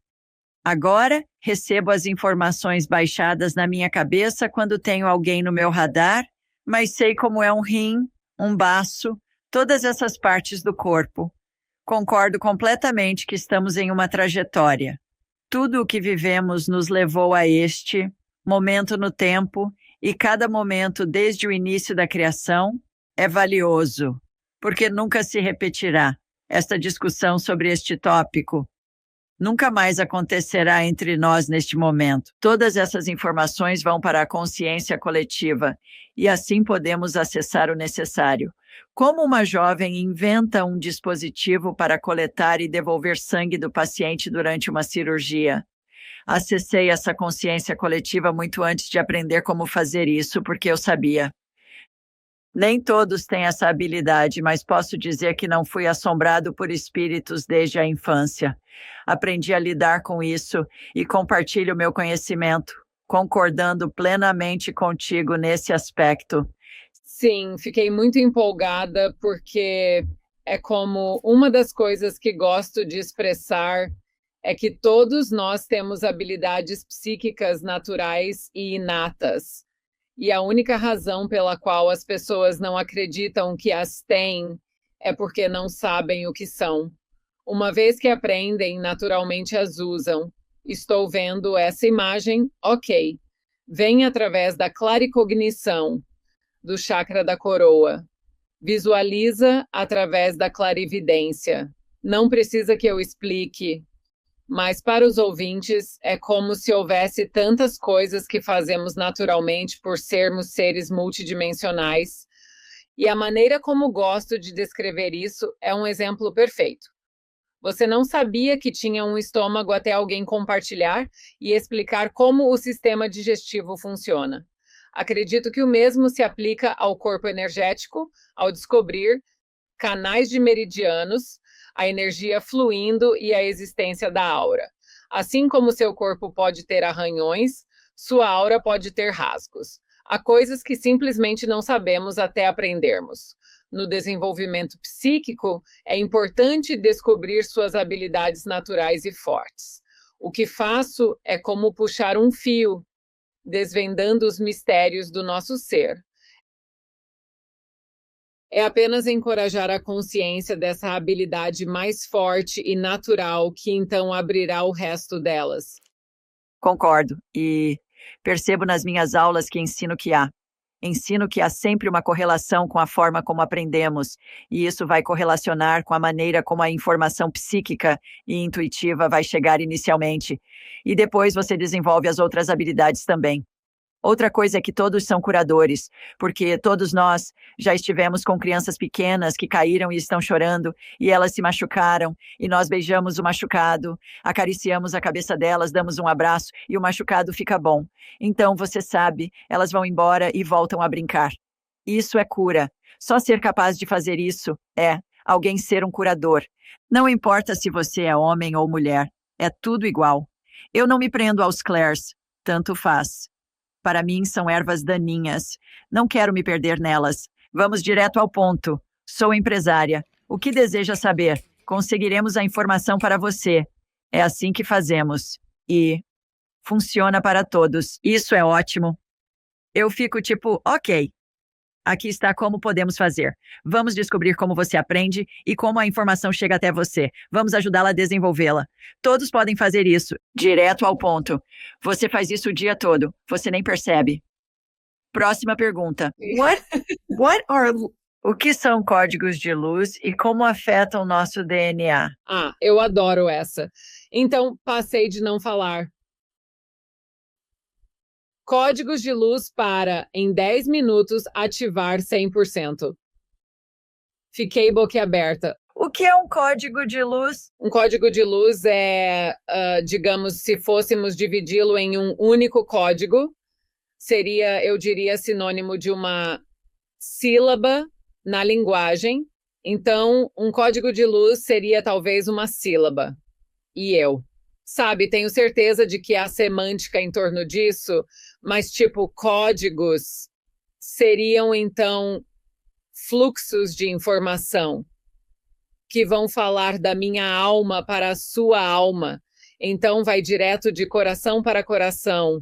Agora, recebo as informações baixadas na minha cabeça quando tenho alguém no meu radar, mas sei como é um rim, um baço, todas essas partes do corpo. Concordo completamente que estamos em uma trajetória. Tudo o que vivemos nos levou a este momento no tempo e cada momento desde o início da criação é valioso, porque nunca se repetirá. Esta discussão sobre este tópico nunca mais acontecerá entre nós neste momento. Todas essas informações vão para a consciência coletiva e assim podemos acessar o necessário. Como uma jovem inventa um dispositivo para coletar e devolver sangue do paciente durante uma cirurgia. Acessei essa consciência coletiva muito antes de aprender como fazer isso, porque eu sabia. Nem todos têm essa habilidade, mas posso dizer que não fui assombrado por espíritos desde a infância. Aprendi a lidar com isso e compartilho meu conhecimento, concordando plenamente contigo nesse aspecto. Sim, fiquei muito empolgada porque é como uma das coisas que gosto de expressar é que todos nós temos habilidades psíquicas naturais e inatas. E a única razão pela qual as pessoas não acreditam que as têm é porque não sabem o que são. Uma vez que aprendem, naturalmente as usam. Estou vendo essa imagem, ok. Vem através da claricognição, do chakra da coroa. Visualiza através da clarividência. Não precisa que eu explique, mas para os ouvintes é como se houvesse tantas coisas que fazemos naturalmente por sermos seres multidimensionais. E a maneira como gosto de descrever isso é um exemplo perfeito. Você não sabia que tinha um estômago até alguém compartilhar e explicar como o sistema digestivo funciona. Acredito que o mesmo se aplica ao corpo energético, ao descobrir canais de meridianos, a energia fluindo e a existência da aura. Assim como seu corpo pode ter arranhões, sua aura pode ter rasgos. Há coisas que simplesmente não sabemos até aprendermos. No desenvolvimento psíquico, é importante descobrir suas habilidades naturais e fortes. O que faço é como puxar um fio, desvendando os mistérios do nosso ser. É apenas encorajar a consciência dessa habilidade mais forte e natural que então abrirá o resto delas. Concordo, e percebo nas minhas aulas que ensino que há. Ensino que há sempre uma correlação com a forma como aprendemos, e isso vai correlacionar com a maneira como a informação psíquica e intuitiva vai chegar inicialmente, e depois você desenvolve as outras habilidades também. Outra coisa é que todos são curadores, porque todos nós já estivemos com crianças pequenas que caíram e estão chorando, e elas se machucaram, e nós beijamos o machucado, acariciamos a cabeça delas, damos um abraço, e o machucado fica bom. Então, você sabe, elas vão embora e voltam a brincar. Isso é cura. Só ser capaz de fazer isso é alguém ser um curador. Não importa se você é homem ou mulher, é tudo igual. Eu não me prendo aos clairs, tanto faz. Para mim, são ervas daninhas. Não quero me perder nelas. Vamos direto ao ponto. Sou empresária. O que deseja saber? Conseguiremos a informação para você. É assim que fazemos. E funciona para todos. Isso é ótimo. Eu fico tipo, ok. Aqui está como podemos fazer. Vamos descobrir como você aprende e como a informação chega até você. Vamos ajudá-la a desenvolvê-la. Todos podem fazer isso, direto ao ponto. Você faz isso o dia todo, você nem percebe. Próxima pergunta. Sim. What are o que são códigos de luz e como afetam o nosso DNA? Eu adoro essa. Então, passei de não falar. Códigos de luz para, em 10 minutos, ativar 100%. Fiquei boquiaberta. O que é um código de luz? Um código de luz é, digamos, se fôssemos dividi-lo em um único código, seria, eu diria, sinônimo de uma sílaba na linguagem. Então, um código de luz seria talvez uma sílaba. E eu. Sabe, tenho certeza de que há semântica em torno disso, mas tipo, códigos seriam então fluxos de informação que vão falar da minha alma para a sua alma. Então vai direto de coração para coração.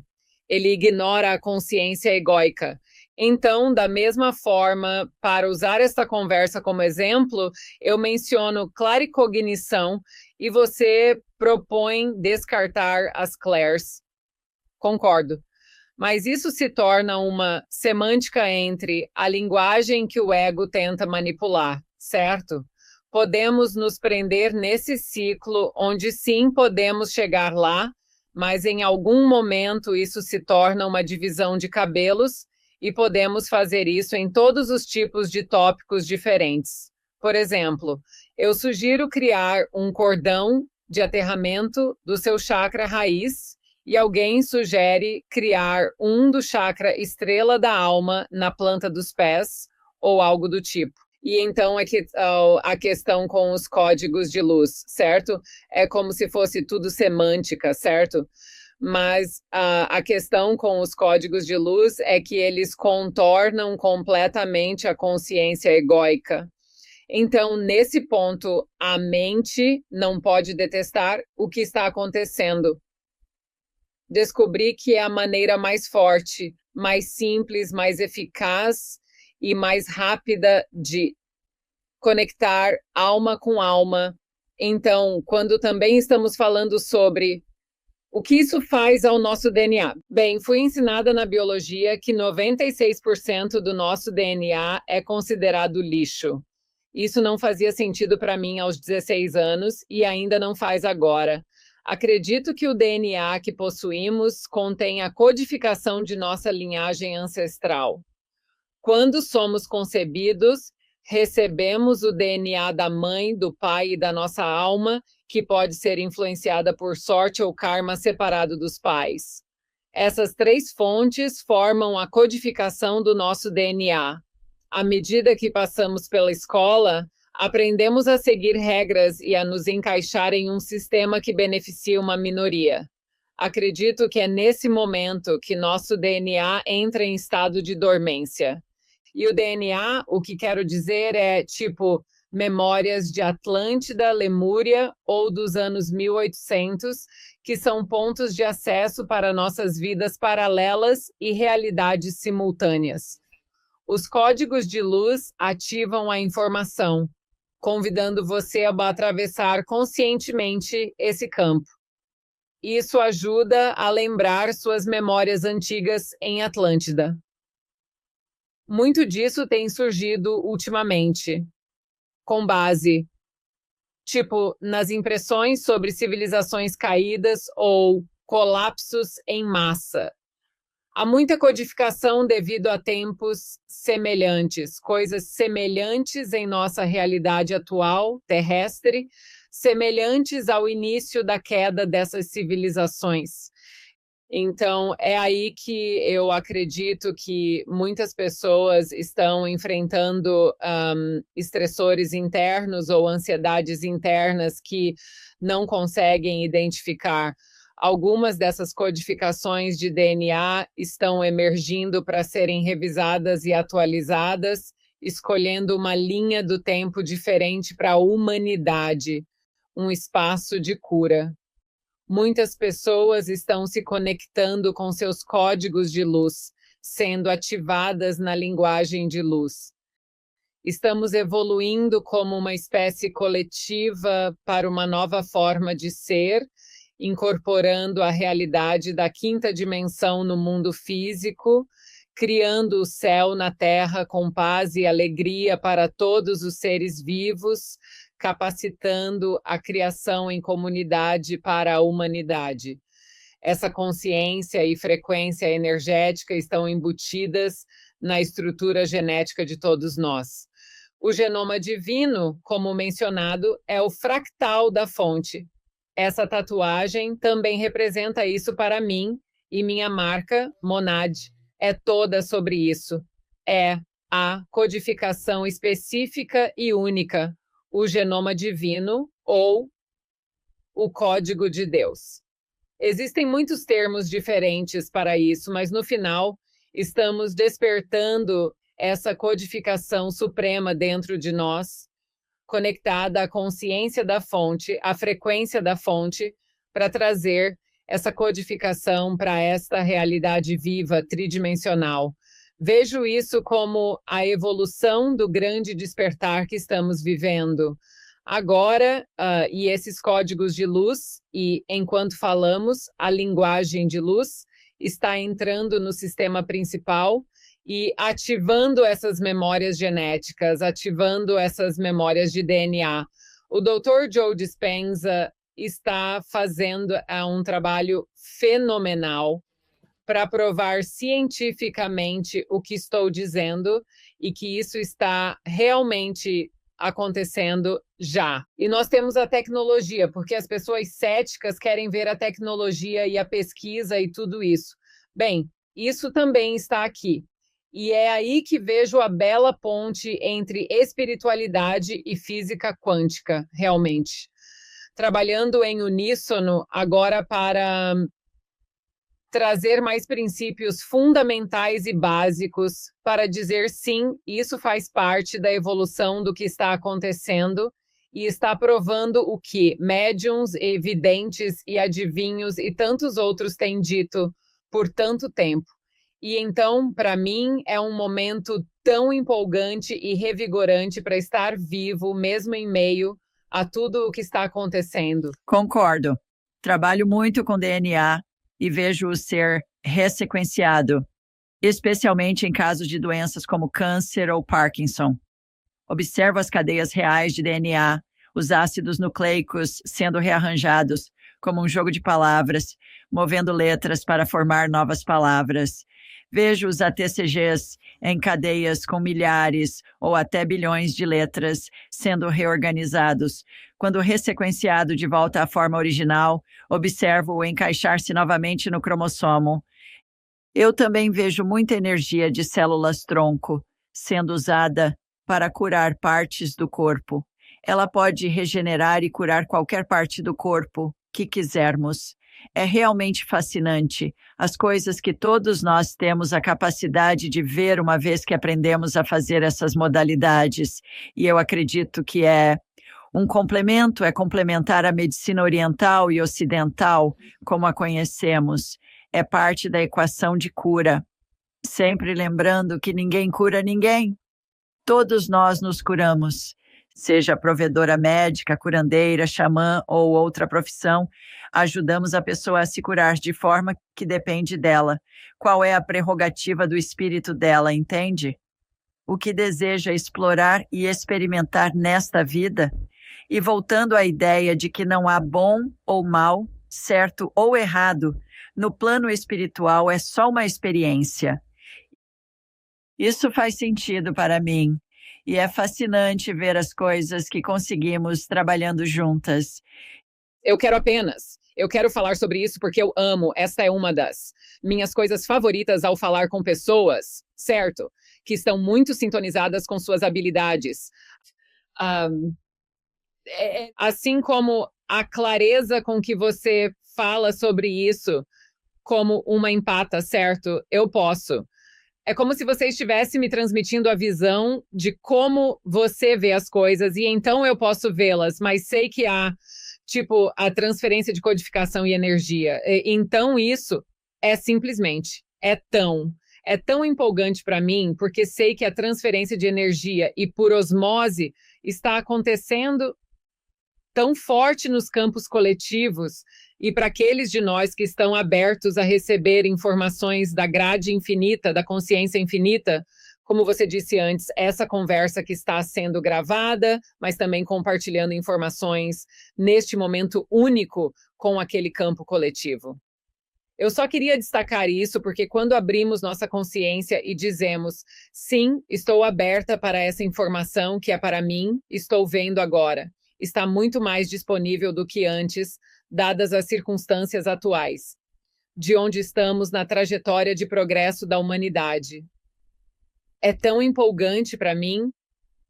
Ele ignora a consciência egóica. Então, da mesma forma, para usar esta conversa como exemplo, eu menciono claricognição e você propõe descartar as clairs. Concordo. Mas isso se torna uma semântica entre a linguagem que o ego tenta manipular, certo? Podemos nos prender nesse ciclo onde sim podemos chegar lá, mas em algum momento isso se torna uma divisão de cabelos e podemos fazer isso em todos os tipos de tópicos diferentes. Por exemplo, eu sugiro criar um cordão de aterramento do seu chakra raiz e alguém sugere criar um do chakra estrela da alma na planta dos pés ou algo do tipo. E então a questão com os códigos de luz, certo? É como se fosse tudo semântica, certo? Mas a questão com os códigos de luz é que eles contornam completamente a consciência egóica. Então, nesse ponto, a mente não pode detestar o que está acontecendo. Descobri que é a maneira mais forte, mais simples, mais eficaz e mais rápida de conectar alma com alma. Então, quando também estamos falando sobre o que isso faz ao nosso DNA? Bem, fui ensinada na biologia que 96% do nosso DNA é considerado lixo. Isso não fazia sentido para mim aos 16 anos e ainda não faz agora. Acredito que o DNA que possuímos contém a codificação de nossa linhagem ancestral. Quando somos concebidos, recebemos o DNA da mãe, do pai e da nossa alma, que pode ser influenciada por sorte ou karma separado dos pais. Essas 3 fontes formam a codificação do nosso DNA. À medida que passamos pela escola, aprendemos a seguir regras e a nos encaixar em um sistema que beneficia uma minoria. Acredito que é nesse momento que nosso DNA entra em estado de dormência. E o DNA, o que quero dizer é, tipo, memórias de Atlântida, Lemúria ou dos anos 1800, que são pontos de acesso para nossas vidas paralelas e realidades simultâneas. Os códigos de luz ativam a informação, convidando você a atravessar conscientemente esse campo. Isso ajuda a lembrar suas memórias antigas em Atlântida. Muito disso tem surgido ultimamente, com base, tipo, nas impressões sobre civilizações caídas ou colapsos em massa. Há muita codificação devido a tempos semelhantes, coisas semelhantes em nossa realidade atual, terrestre, semelhantes ao início da queda dessas civilizações. Então, é aí que eu acredito que muitas pessoas estão enfrentando estressores internos ou ansiedades internas que não conseguem identificar. Algumas dessas codificações de DNA estão emergindo para serem revisadas e atualizadas, escolhendo uma linha do tempo diferente para a humanidade, um espaço de cura. Muitas pessoas estão se conectando com seus códigos de luz, sendo ativadas na linguagem de luz. Estamos evoluindo como uma espécie coletiva para uma nova forma de ser, incorporando a realidade da 5ª dimensão no mundo físico, criando o céu na terra com paz e alegria para todos os seres vivos, capacitando a criação em comunidade para a humanidade. Essa consciência e frequência energética estão embutidas na estrutura genética de todos nós. O genoma divino, como mencionado, é o fractal da fonte. Essa tatuagem também representa isso para mim, e minha marca, Monad, é toda sobre isso. É a codificação específica e única, o genoma divino ou o código de Deus. Existem muitos termos diferentes para isso, mas no final estamos despertando essa codificação suprema dentro de nós, conectada à consciência da fonte, à frequência da fonte, para trazer essa codificação para esta realidade viva, tridimensional. Vejo isso como a evolução do grande despertar que estamos vivendo agora, e esses códigos de luz, e enquanto falamos, a linguagem de luz está entrando no sistema principal e ativando essas memórias genéticas, ativando essas memórias de DNA. O Dr. Joe Dispenza está fazendo um trabalho fenomenal para provar cientificamente o que estou dizendo e que isso está realmente acontecendo já. E nós temos a tecnologia, porque as pessoas céticas querem ver a tecnologia e a pesquisa e tudo isso. Bem, isso também está aqui. E é aí que vejo a bela ponte entre espiritualidade e física quântica, realmente. Trabalhando em uníssono agora para trazer mais princípios fundamentais e básicos para dizer sim, isso faz parte da evolução do que está acontecendo e está provando o que médiums, evidentes e adivinhos e tantos outros têm dito por tanto tempo. E então, para mim, é um momento tão empolgante e revigorante para estar vivo, mesmo em meio a tudo o que está acontecendo. Concordo. Trabalho muito com DNA e vejo-o ser ressequenciado, especialmente em casos de doenças como câncer ou Parkinson. Observo as cadeias reais de DNA, os ácidos nucleicos sendo rearranjados como um jogo de palavras, movendo letras para formar novas palavras. Vejo os ATCGs em cadeias com milhares ou até bilhões de letras sendo reorganizados. Quando ressequenciado de volta à forma original, observo-o encaixar-se novamente no cromossomo. Eu também vejo muita energia de células-tronco sendo usada para curar partes do corpo. Ela pode regenerar e curar qualquer parte do corpo que quisermos. É realmente fascinante as coisas que todos nós temos a capacidade de ver uma vez que aprendemos a fazer essas modalidades. E eu acredito que é um complemento, é complementar a medicina oriental e ocidental, como a conhecemos. É parte da equação de cura. Sempre lembrando que ninguém cura ninguém. Todos nós nos curamos. Seja provedora médica, curandeira, xamã ou outra profissão, ajudamos a pessoa a se curar de forma que depende dela. Qual é a prerrogativa do espírito dela, entende? O que deseja explorar e experimentar nesta vida? E voltando à ideia de que não há bom ou mal, certo ou errado, no plano espiritual é só uma experiência. Isso faz sentido para mim. E é fascinante ver as coisas que conseguimos trabalhando juntas. Eu quero falar sobre isso porque eu amo. Esta é uma das minhas coisas favoritas ao falar com pessoas, certo? Que estão muito sintonizadas com suas habilidades. Assim como a clareza com que você fala sobre isso, como uma empata, certo? Eu posso. É como se você estivesse me transmitindo a visão de como você vê as coisas, e então eu posso vê-las, mas sei que há, tipo, a transferência de codificação e energia. Então isso é simplesmente, é tão empolgante para mim, porque sei que a transferência de energia e por osmose está acontecendo tão forte nos campos coletivos e para aqueles de nós que estão abertos a receber informações da grade infinita, da consciência infinita, como você disse antes, essa conversa que está sendo gravada, mas também compartilhando informações neste momento único com aquele campo coletivo. Eu só queria destacar isso porque quando abrimos nossa consciência e dizemos, sim, estou aberta para essa informação que é para mim, estou vendo agora, está muito mais disponível do que antes, dadas as circunstâncias atuais, de onde estamos na trajetória de progresso da humanidade. É tão empolgante para mim.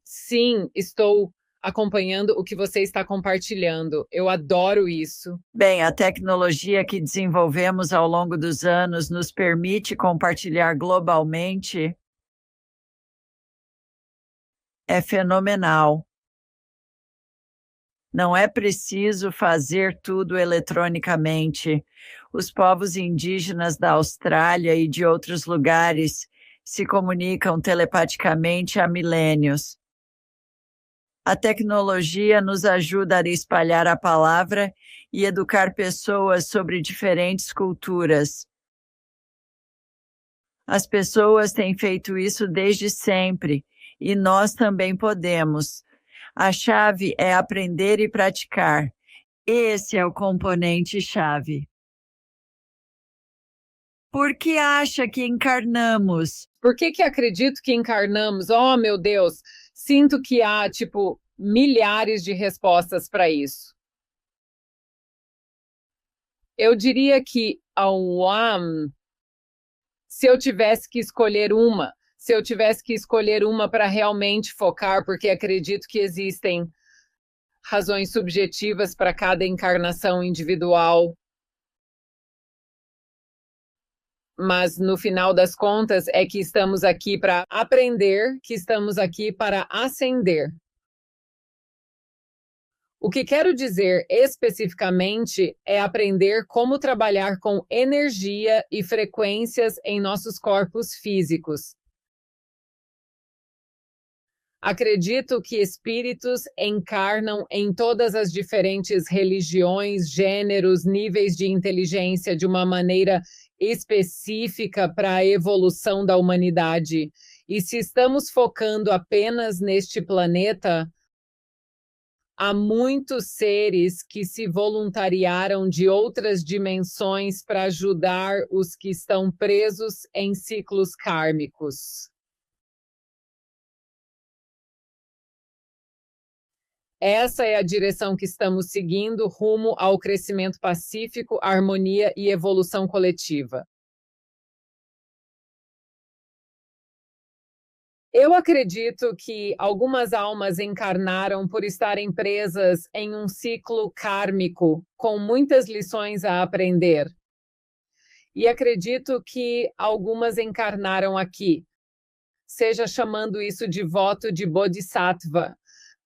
Sim, estou acompanhando o que você está compartilhando. Eu adoro isso. Bem, a tecnologia que desenvolvemos ao longo dos anos nos permite compartilhar globalmente. É fenomenal. Não é preciso fazer tudo eletronicamente. Os povos indígenas da Austrália e de outros lugares se comunicam telepaticamente há milênios. A tecnologia nos ajuda a espalhar a palavra e educar pessoas sobre diferentes culturas. As pessoas têm feito isso desde sempre e nós também podemos. A chave é aprender e praticar. Esse é o componente-chave. Por que acha que encarnamos? Por que acredito que encarnamos? Oh, meu Deus! Sinto que há, milhares de respostas para isso. Eu diria que, se eu tivesse que escolher uma, para realmente focar, porque acredito que existem razões subjetivas para cada encarnação individual, mas no final das contas é que estamos aqui para aprender, que estamos aqui para ascender. O que quero dizer especificamente é aprender como trabalhar com energia e frequências em nossos corpos físicos. Acredito que espíritos encarnam em todas as diferentes religiões, gêneros, níveis de inteligência de uma maneira específica para a evolução da humanidade. E se estamos focando apenas neste planeta, há muitos seres que se voluntariaram de outras dimensões para ajudar os que estão presos em ciclos kármicos. Essa é a direção que estamos seguindo rumo ao crescimento pacífico, harmonia e evolução coletiva. Eu acredito que algumas almas encarnaram por estarem presas em um ciclo kármico, com muitas lições a aprender. E acredito que algumas encarnaram aqui, seja chamando isso de voto de Bodhisattva,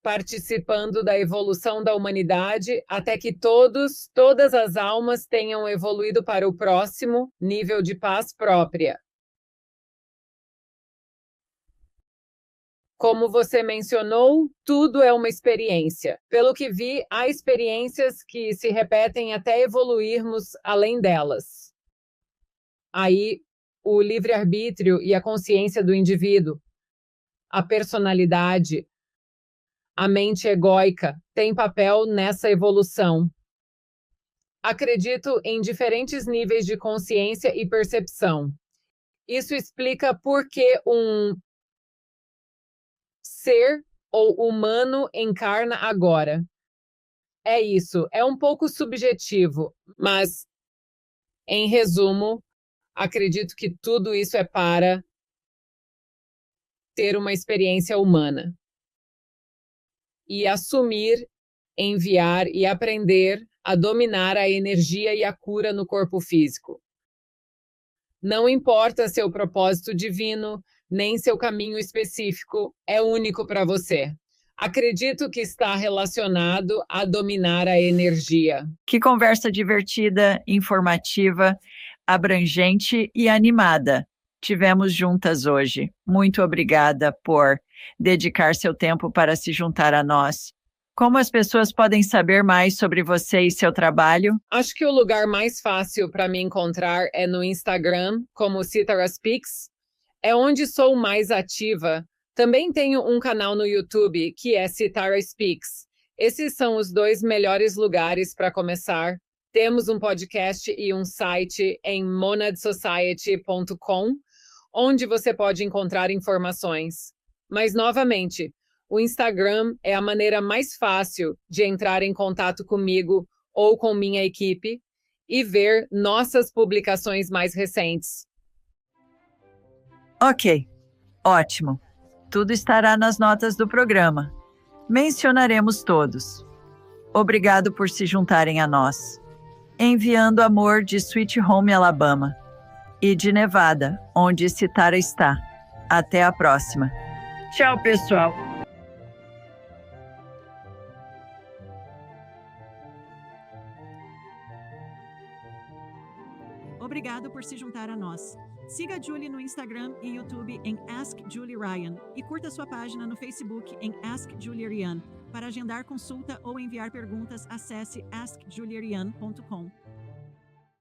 participando da evolução da humanidade até que todas as almas tenham evoluído para o próximo nível de paz própria. Como você mencionou, tudo é uma experiência. Pelo que vi, há experiências que se repetem até evoluirmos além delas. Aí, o livre-arbítrio e a consciência do indivíduo, a personalidade, a mente egóica tem papel nessa evolução. Acredito em diferentes níveis de consciência e percepção. Isso explica por que um ser ou humano encarna agora. É isso, é um pouco subjetivo, mas, em resumo, acredito que tudo isso é para ter uma experiência humana. E assumir, enviar e aprender a dominar a energia e a cura no corpo físico. Não importa seu propósito divino, nem seu caminho específico, é único para você. Acredito que está relacionado a dominar a energia. Que conversa divertida, informativa, abrangente e animada tivemos juntas hoje. Muito obrigada por dedicar seu tempo para se juntar a nós. Como as pessoas podem saber mais sobre você e seu trabalho? Acho que o lugar mais fácil para me encontrar é no Instagram, como Citara Speaks. É onde sou mais ativa. Também tenho um canal no YouTube, que é Citara Speaks. Esses são os 2 melhores lugares para começar. Temos um podcast e um site em monadsociety.com, onde você pode encontrar informações. Mas, novamente, o Instagram é a maneira mais fácil de entrar em contato comigo ou com minha equipe e ver nossas publicações mais recentes. Ok, ótimo. Tudo estará nas notas do programa. Mencionaremos todos. Obrigado por se juntarem a nós. Enviando amor de Sweet Home, Alabama. E de Nevada, onde Citara está. Até a próxima. Tchau, pessoal. Obrigado por se juntar a nós. Siga a Julie no Instagram e YouTube em Ask Julie Ryan e curta sua página no Facebook em Ask Julie Ryan. Para agendar consulta ou enviar perguntas, acesse askjulierian.com.